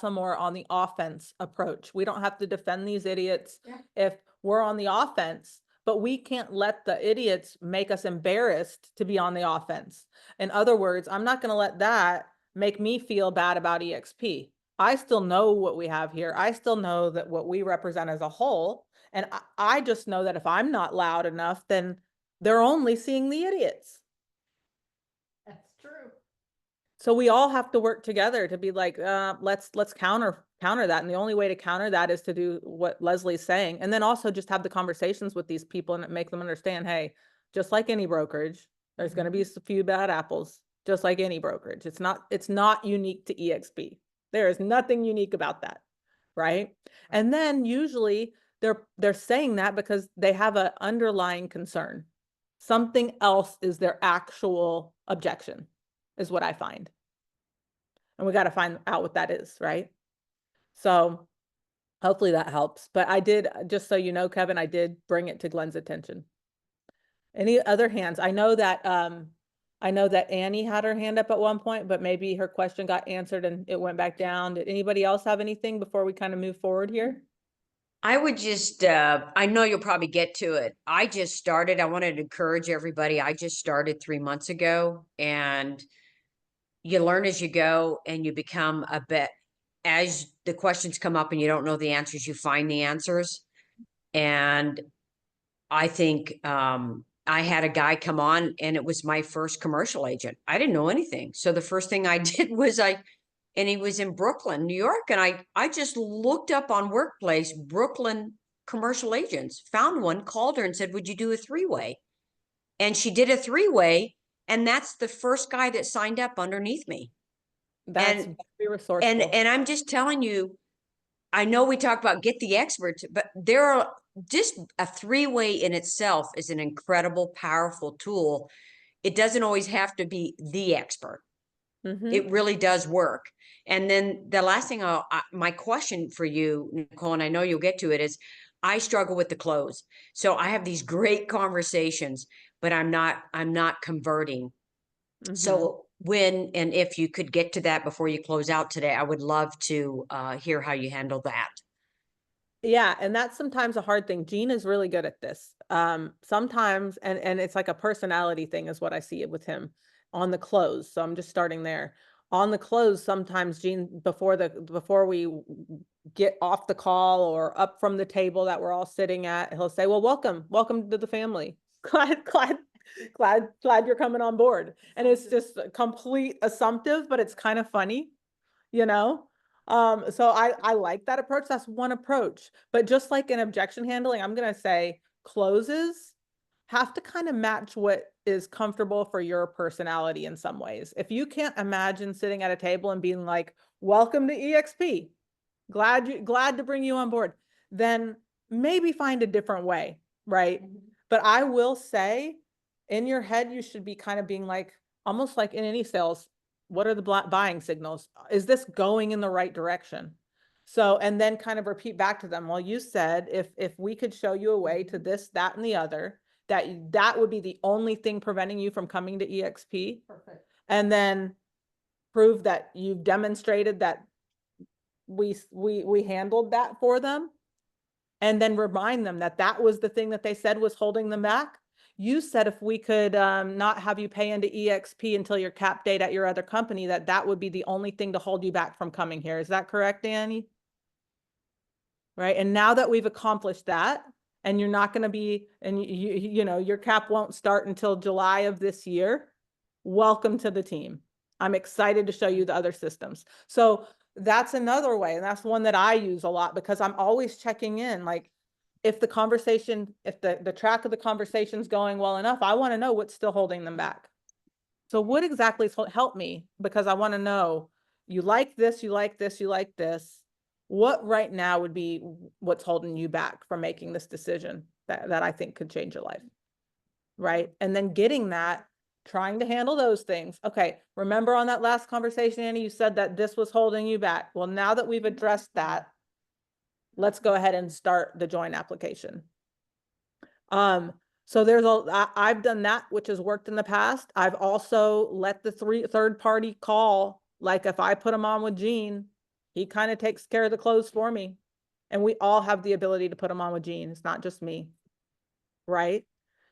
a more on the offense approach. We don't have to defend these idiots if we're on the offense, but we can't let the idiots make us embarrassed to be on the offense. In other words, I'm not going to let that make me feel bad about EXP. I still know what we have here. I still know that what we represent as a whole. And I just know that if I'm not loud enough, then they're only seeing the idiots. That's true. So we all have to work together to be like, let's counter that. And the only way to counter that is to do what Leslie's saying. And then also just have the conversations with these people and make them understand, hey, just like any brokerage, there's going to be a few bad apples, just like any brokerage. It's not unique to EXP. There is nothing unique about that. Right. And then usually they're saying that because they have an underlying concern. Something else is their actual objection, is what I find. And we got to find out what that is, right? So hopefully that helps. But I did, just so you know, Kevin, I did bring it to Glenn's attention. Any other hands? I know that Annie had her hand up at one point, but maybe her question got answered and it went back down. Did anybody else have anything before we kind of move forward here? I would just, I know you'll probably get to it. I just started, I wanted to encourage everybody. I just started 3 months ago, and you learn as you go and you become a bit, as the questions come up and you don't know the answers, you find the answers. And I think, I had a guy come on and it was my first commercial agent. I didn't know anything. So the first thing I did was and he was in Brooklyn, New York. And I just looked up on Workplace, Brooklyn commercial agents, found one, called her and said, would you do a 3-way? And she did a 3-way. And that's the first guy that signed up underneath me. That's very resourceful. And I'm just telling you, I know we talk about get the experts, but there are just a 3-way in itself is an incredible, powerful tool. It doesn't always have to be the expert. It really does work. And then the last thing my question for you, Nicole, and I know you'll get to it, is I struggle with the close. So I have these great conversations, but I'm not converting. So when and if you could get to that before you close out today, I would love to hear how you handle that. Yeah, and that's sometimes a hard thing. Gene is really good at this. Sometimes, and it's like a personality thing is what I see it with him on the close. So I'm just starting there. On the close, sometimes Gene, before we get off the call or up from the table that we're all sitting at, he'll say, well, welcome to the family. Glad you're coming on board. And it's just a complete assumptive, but it's kind of funny, you know? So I like that approach. That's one approach. But just like in objection handling, I'm going to say closes have to kind of match what is comfortable for your personality in some ways. If you can't imagine sitting at a table and being like, welcome to EXP, glad to bring you on board, then maybe find a different way, right? But I will say in your head, you should be kind of being like, almost like in any sales, what are the buying signals? Is this going in the right direction? So, and then kind of repeat back to them. Well, you said if we could show you a way to this, that, and the other, that would be the only thing preventing you from coming to EXP. Perfect. And then prove that you've demonstrated that we handled that for them. And then remind them that that was the thing that they said was holding them back. You said if we could not have you pay into EXP until your cap date at your other company, that would be the only thing to hold you back from coming here. Is that correct, Danny? Right. And now that we've accomplished that, and you're not going to be, and you know, your cap won't start until July of this year, welcome to the team. I'm excited to show you the other systems. So that's another way. And that's one that I use a lot because I'm always checking in. Like if the conversation, if the track of the conversation is going well enough, I want to know what's still holding them back. So what exactly is help me? Because I want to know, you like this, you like this, you like this. What right now would be what's holding you back from making this decision that I think could change your life? Right. And then getting that, trying to handle those things. Okay. Remember on that last conversation, Annie, you said that this was holding you back. Well, now that we've addressed that, let's go ahead and start the joint application. So I've done that, which has worked in the past. I've also let the third party call. Like if I put them on with Gene, he kind of takes care of the close for me. And we all have the ability to put them on with Gene. It's not just me. Right.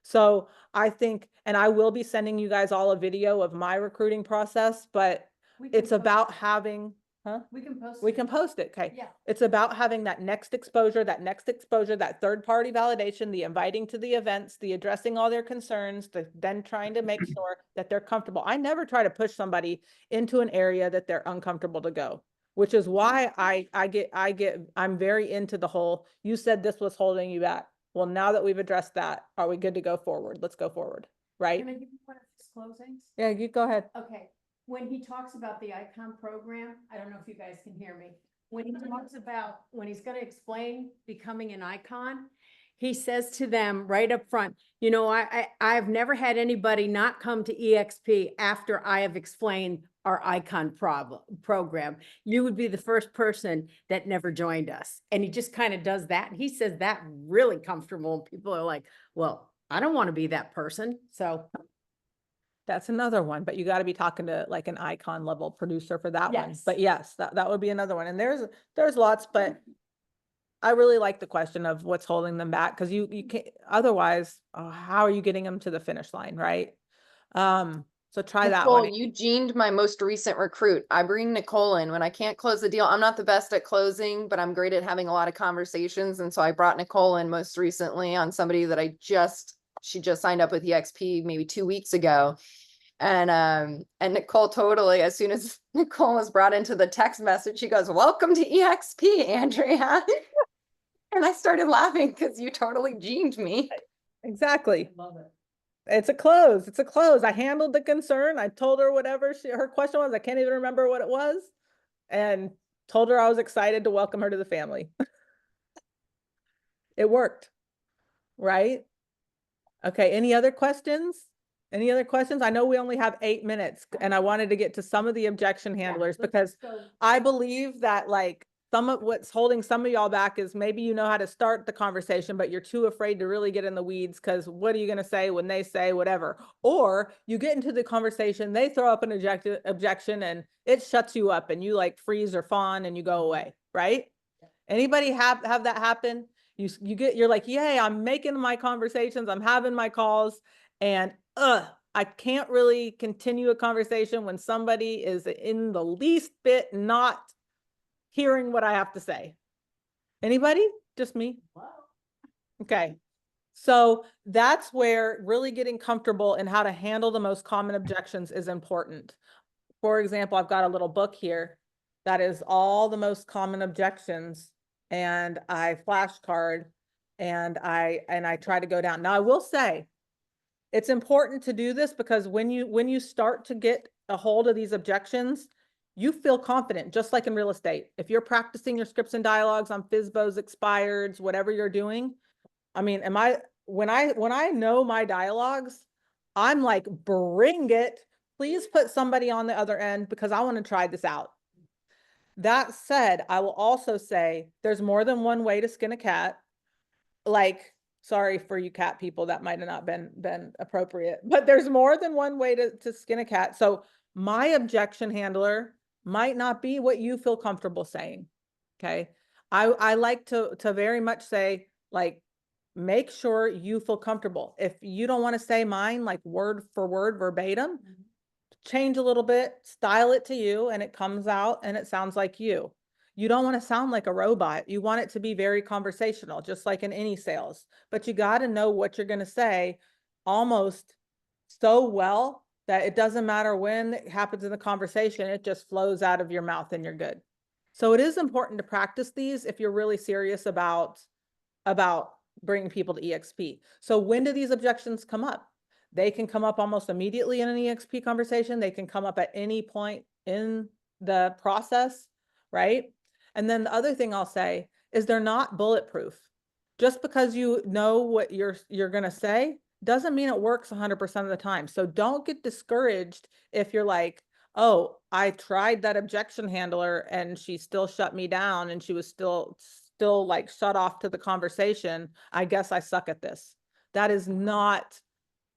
So I think, and I will be sending you guys all a video of my recruiting process, but it's about having Huh? We can post. We can post it, okay? Yeah. It's about having that next exposure, that third-party validation, the inviting to the events, the addressing all their concerns, then trying to make sure that they're comfortable. I never try to push somebody into an area that they're uncomfortable to go, which is why I'm very into the whole, you said this was holding you back. Well, now that we've addressed that, are we good to go forward? Let's go forward, right? Can I give you one of his closings? Yeah, you go ahead. Okay, when he talks about the icon program, I don't know if you guys can hear me. When he talks about, when he's gonna explain becoming an icon, he says to them right up front, you know, I've never had anybody not come to EXP after I have explained our icon program. You would be the first person that never joined us. And he just kind of does that. He says that really comfortable. And people are like, well, I don't want to be that person. So That's another one, but you got to be talking to like an icon level producer for that one. Yes. But yes, that would be another one. And there's lots, but I really like the question of what's holding them back, because you can't, otherwise, how are you getting them to the finish line, right? So try that Nicole, one. Eugened my most recent recruit. I bring Nicole in when I can't close the deal. I'm not the best at closing, but I'm great at having a lot of conversations. And so I brought Nicole in most recently on somebody that she just signed up with EXP maybe 2 weeks ago. And Nicole totally, as soon as Nicole was brought into the text message, she goes, "Welcome to EXP, Andrea." And I started laughing because you totally gened me. Exactly. love it. It's a close. It's a close. I handled the concern. I told her whatever her question was. I can't even remember what it was, and told her I was excited to welcome her to the family. It worked, right? Okay. Any other questions? Any other questions? I know we only have 8 minutes, and I wanted to get to some of the objection handlers because I believe that like some of what's holding some of y'all back is maybe you know how to start the conversation, but you're too afraid to really get in the weeds because what are you going to say when they say whatever? Or you get into the conversation, they throw up an objection and it shuts you up and you like freeze or fawn and you go away, right? Anybody have that happen? You're like, yay, I'm making my conversations, I'm having my calls, and I can't really continue a conversation when somebody is in the least bit not hearing what I have to say. Anybody? Just me? Okay. So that's where really getting comfortable in how to handle the most common objections is important. For example, I've got a little book here that is all the most common objections, and I flashcard and I try to go down. Now I will say it's important to do this because when you start to get a hold of these objections, you feel confident, just like in real estate. If you're practicing your scripts and dialogues on FSBOs, expireds, whatever you're doing, I mean, when I know my dialogues, I'm like, bring it. Please put somebody on the other end because I want to try this out. That said, I will also say there's more than one way to skin a cat. Like, sorry for you cat people, that might have not been appropriate, but there's more than one way to skin a cat. So my objection handler might not be what you feel comfortable saying. Okay. I like to very much say, like, make sure you feel comfortable. If you don't want to say mine, like word for word, verbatim, change a little bit, style it to you, and it comes out and it sounds like you. You don't want to sound like a robot. You want it to be very conversational, just like in any sales, but you got to know what you're going to say almost so well that it doesn't matter when it happens in the conversation, it just flows out of your mouth and you're good. So it is important to practice these if you're really serious about bringing people to EXP. So when do these objections come up? They can come up almost immediately in an EXP conversation. They can come up at any point in the process, right? And then the other thing I'll say is they're not bulletproof. Just because you know what you're going to say doesn't mean it works 100% of the time. So don't get discouraged if you're like, oh, I tried that objection handler and she still shut me down and she was still like shut off to the conversation. I guess I suck at this. That's not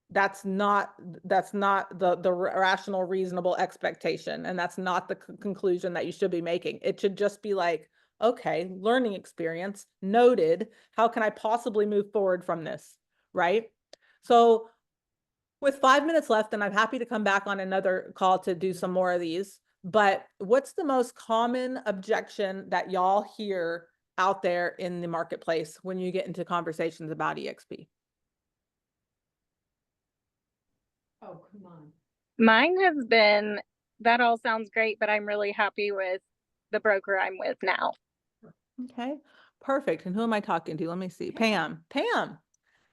the rational, reasonable expectation. And that's not the conclusion that you should be making. It should just be like, okay, learning experience noted. How can I possibly move forward from this? Right? So with 5 minutes left, and I'm happy to come back on another call to do some more of these, But what's the most common objection that y'all hear out there in the marketplace when you get into conversations about EXP? Oh, come on. Mine has been, that all sounds great, but I'm really happy with the broker I'm with now. Okay, perfect. And who am I talking to? Let me see. Pam. Pam.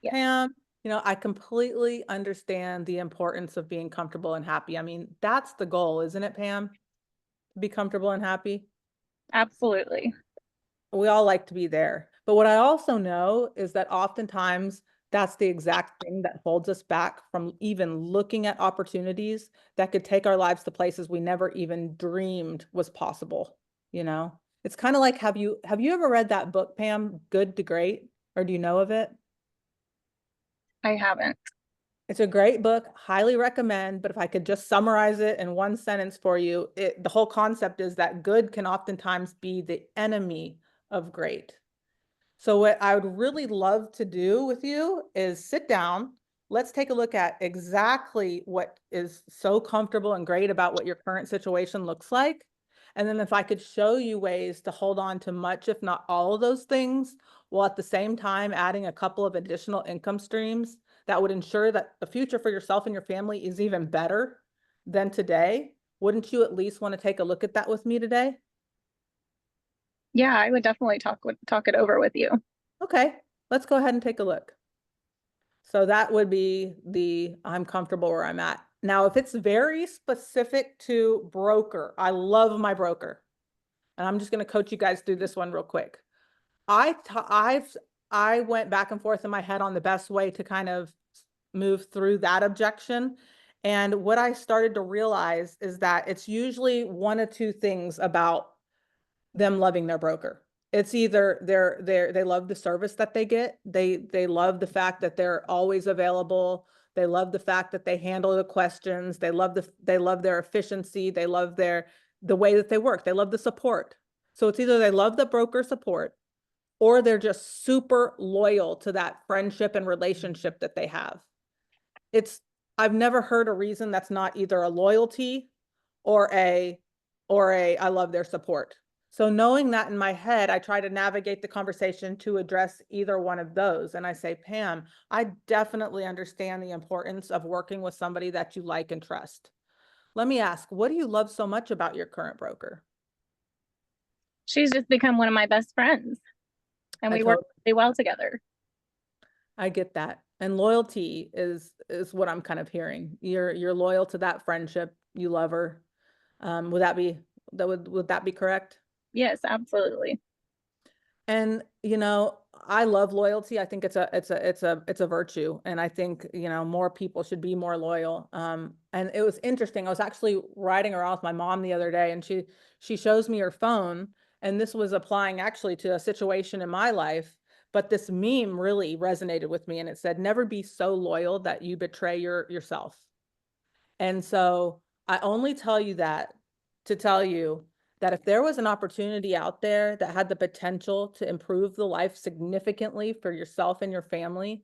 Yeah. Pam, I completely understand the importance of being comfortable and happy. I mean, that's the goal, isn't it, Pam? Be comfortable and happy. Absolutely. We all like to be there. But what I also know is that oftentimes that's the exact thing that holds us back from even looking at opportunities that could take our lives to places we never even dreamed was possible. It's kind of like, have you ever read that book, Pam, Good to Great? Or do you know of it? I haven't. It's a great book, highly recommend, but if I could just summarize it in one sentence for you, the whole concept is that good can oftentimes be the enemy of great. So what I would really love to do with you is sit down. Let's take a look at exactly what is so comfortable and great about what your current situation looks like. And then if I could show you ways to hold on to much, if not all of those things, while at the same time adding a couple of additional income streams that would ensure that the future for yourself and your family is even better than today, wouldn't you at least want to take a look at that with me today? Yeah, I would definitely talk it over with you. Okay, let's go ahead and take a look. So that would be the I'm comfortable where I'm at. Now, if it's very specific to broker, I love my broker. And I'm just going to coach you guys through this one real quick. I went back and forth in my head on the best way to kind of move through that objection. And what I started to realize is that it's usually one of two things about them loving their broker. It's either they love the service that they get. They love the fact that they're always available. They love the fact that they handle the questions. They love their efficiency. They love the way that they work. They love the support. So it's either they love the broker support or they're just super loyal to that friendship and relationship that they have. I've never heard a reason that's not either a loyalty or a I love their support. So knowing that in my head, I try to navigate the conversation to address either one of those. And I say, Pam, I definitely understand the importance of working with somebody that you like and trust. Let me ask, what do you love so much about your current broker? She's just become one of my best friends, and we work really well together. I get that. And loyalty is what I'm kind of hearing. You're loyal to that friendship. You love her. Would that be correct? Yes, absolutely. And I love loyalty. I think it's a virtue, and I think more people should be more loyal. And it was interesting. I was actually riding around with my mom the other day, and she shows me her phone, and this was applying actually to a situation in my life. But this meme really resonated with me, and it said, "Never be so loyal that you betray yourself." And so I only tell you that to tell you that if there was an opportunity out there that had the potential to improve the life significantly for yourself and your family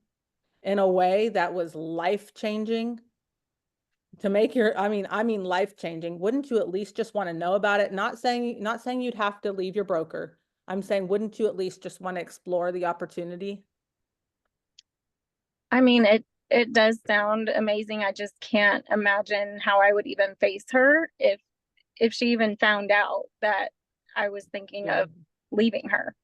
in a way that was life-changing, to make I mean life-changing, wouldn't you at least just want to know about it? Not saying you'd have to leave your broker. I'm saying, wouldn't you at least just want to explore the opportunity? I mean, it does sound amazing. I just can't imagine how I would even face her if she even found out that I was thinking of leaving her.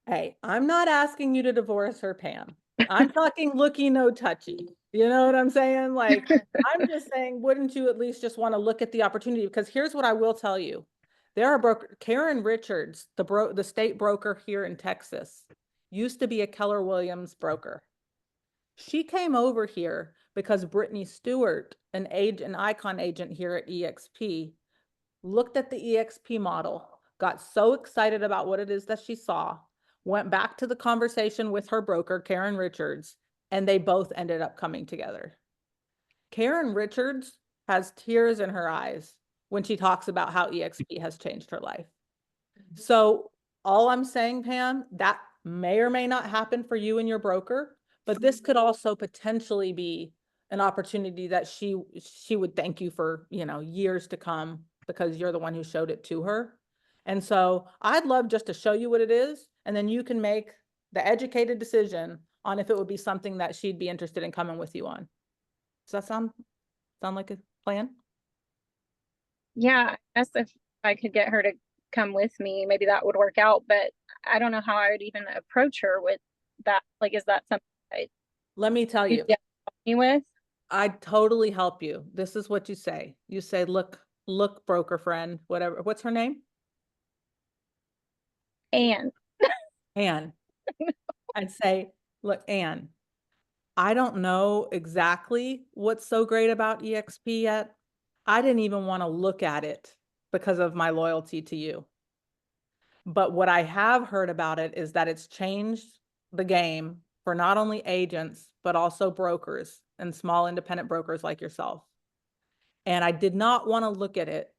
Hey, I'm not asking you to divorce her, Pam. I'm talking looky, no touchy. You know what I'm saying? Like, I'm just saying, wouldn't you at least just want to look at the opportunity? Because here's what I will tell you. There are brokers, Karen Richards, the state broker here in Texas, used to be a Keller Williams broker. She came over here because Brittany Stewart, an icon agent here at EXP, looked at the EXP model, got so excited about what it is that she saw, went back to the conversation with her broker, Karen Richards, and they both ended up coming together. Karen Richards has tears in her eyes when she talks about how EXP has changed her life. So all I'm saying, Pam, that may or may not happen for you and your broker, but this could also potentially be an opportunity that she would thank you for, years to come because you're the one who showed it to her. And so I'd love just to show you what it is, and then you can make the educated decision on if it would be something that she'd be interested in coming with you on. Does that sound like a plan? Yeah, I guess if I could get her to come with me, maybe that would work out, but I don't know how I would even approach her with that. Like, is that something I Let me tell you, you'd help me with? I'd totally help you. This is what you say. You say, look, broker friend, whatever. What's her name? And Anne. I'd say, look, Anne, I don't know exactly what's so great about EXP yet. I didn't even want to look at it because of my loyalty to you. But what I have heard about it is that it's changed the game for not only agents, but also brokers and small independent brokers like yourself. And I did not want to look at it.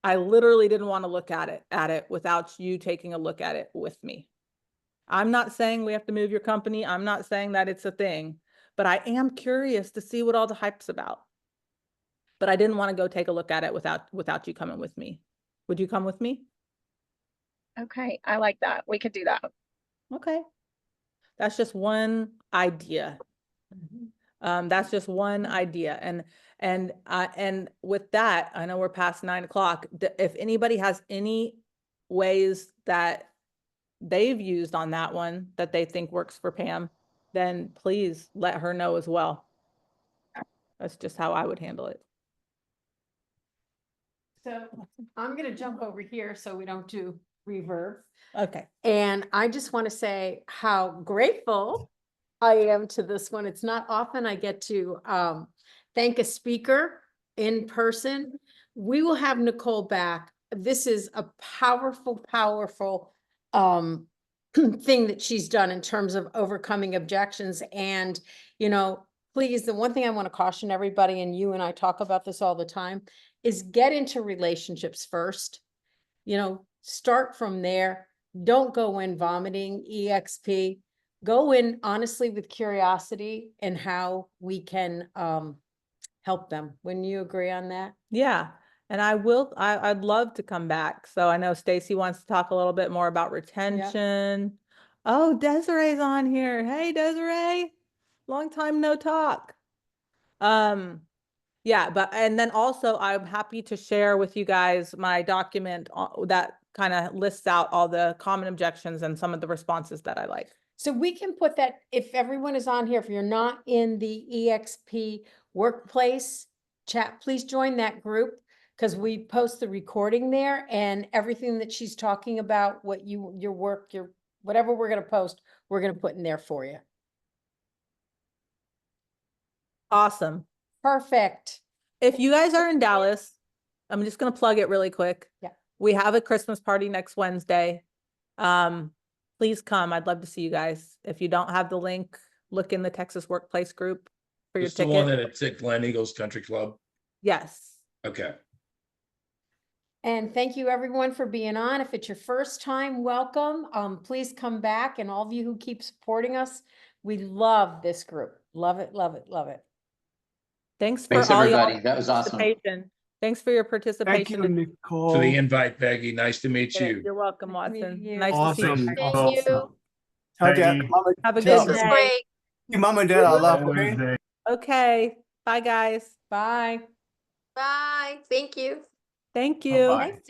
I literally didn't want to look at it without you taking a look at it with me. I'm not saying we have to move your company. I'm not saying that it's a thing, but I am curious to see what all the hype's about. But I didn't want to go take a look at it without you coming with me. Would you come with me? okay, I like that. We could do that. Okay. That's just one idea. That's just one idea. And with that, I know we're past 9 o'clock. If anybody has any ways that they've used on that one that they think works for Pam, then please let her know as well. That's just how I would handle it. So I'm gonna jump over here so we don't do reverb. Okay. And I just want to say how grateful I am to this one. It's not often I get to thank a speaker in person. We will have Nicole back. This is a powerful, powerful thing that she's done in terms of overcoming objections. And, you know, please, the one thing I want to caution everybody, and you and I talk about this all the time, is get into relationships first. You know, start from there. Don't go in vomiting EXP. Go in honestly with curiosity and how we can help them. Wouldn't you agree on that? Yeah. And I'd love to come back. So I know Stacy wants to talk a little bit more about retention. Oh, Desiree's on here. Hey, Desiree. Long time no talk. Yeah, and then also I'm happy to share with you guys my document that kind of lists out all the common objections and some of the responses that I like. So we can put that, if everyone is on here, if you're not in the EXP workplace chat, please join that group, because we post the recording there, and everything that she's talking about, what your work, whatever we're going to post, we're going to put in there for you. Awesome. Perfect. If you guys are in Dallas, I'm just going to plug it really quick. Yeah. We have a Christmas party next Wednesday. Please come. I'd love to see you guys. If you don't have the link, look in the Texas Workplace group for your It's the ticket. one that it's at Glen Eagles Country Club. Yes. Okay. And thank you everyone for being on. If it's your first time, welcome. Please come back, and all of you who keep supporting us. We love this group. Love it, love it, love it. Thanks everybody. That was awesome. Thanks for your participation. Thank you, Nicole. For the invite, Peggy. Nice to meet you. You're welcome, Watson. Nice Awesome. to see you. Thank you. Okay. Have a This good is day. great. Mom and Dad, I love you. Okay. Bye, guys. Bye. Bye. Thank you. Thank you. Bye-bye. Thanks.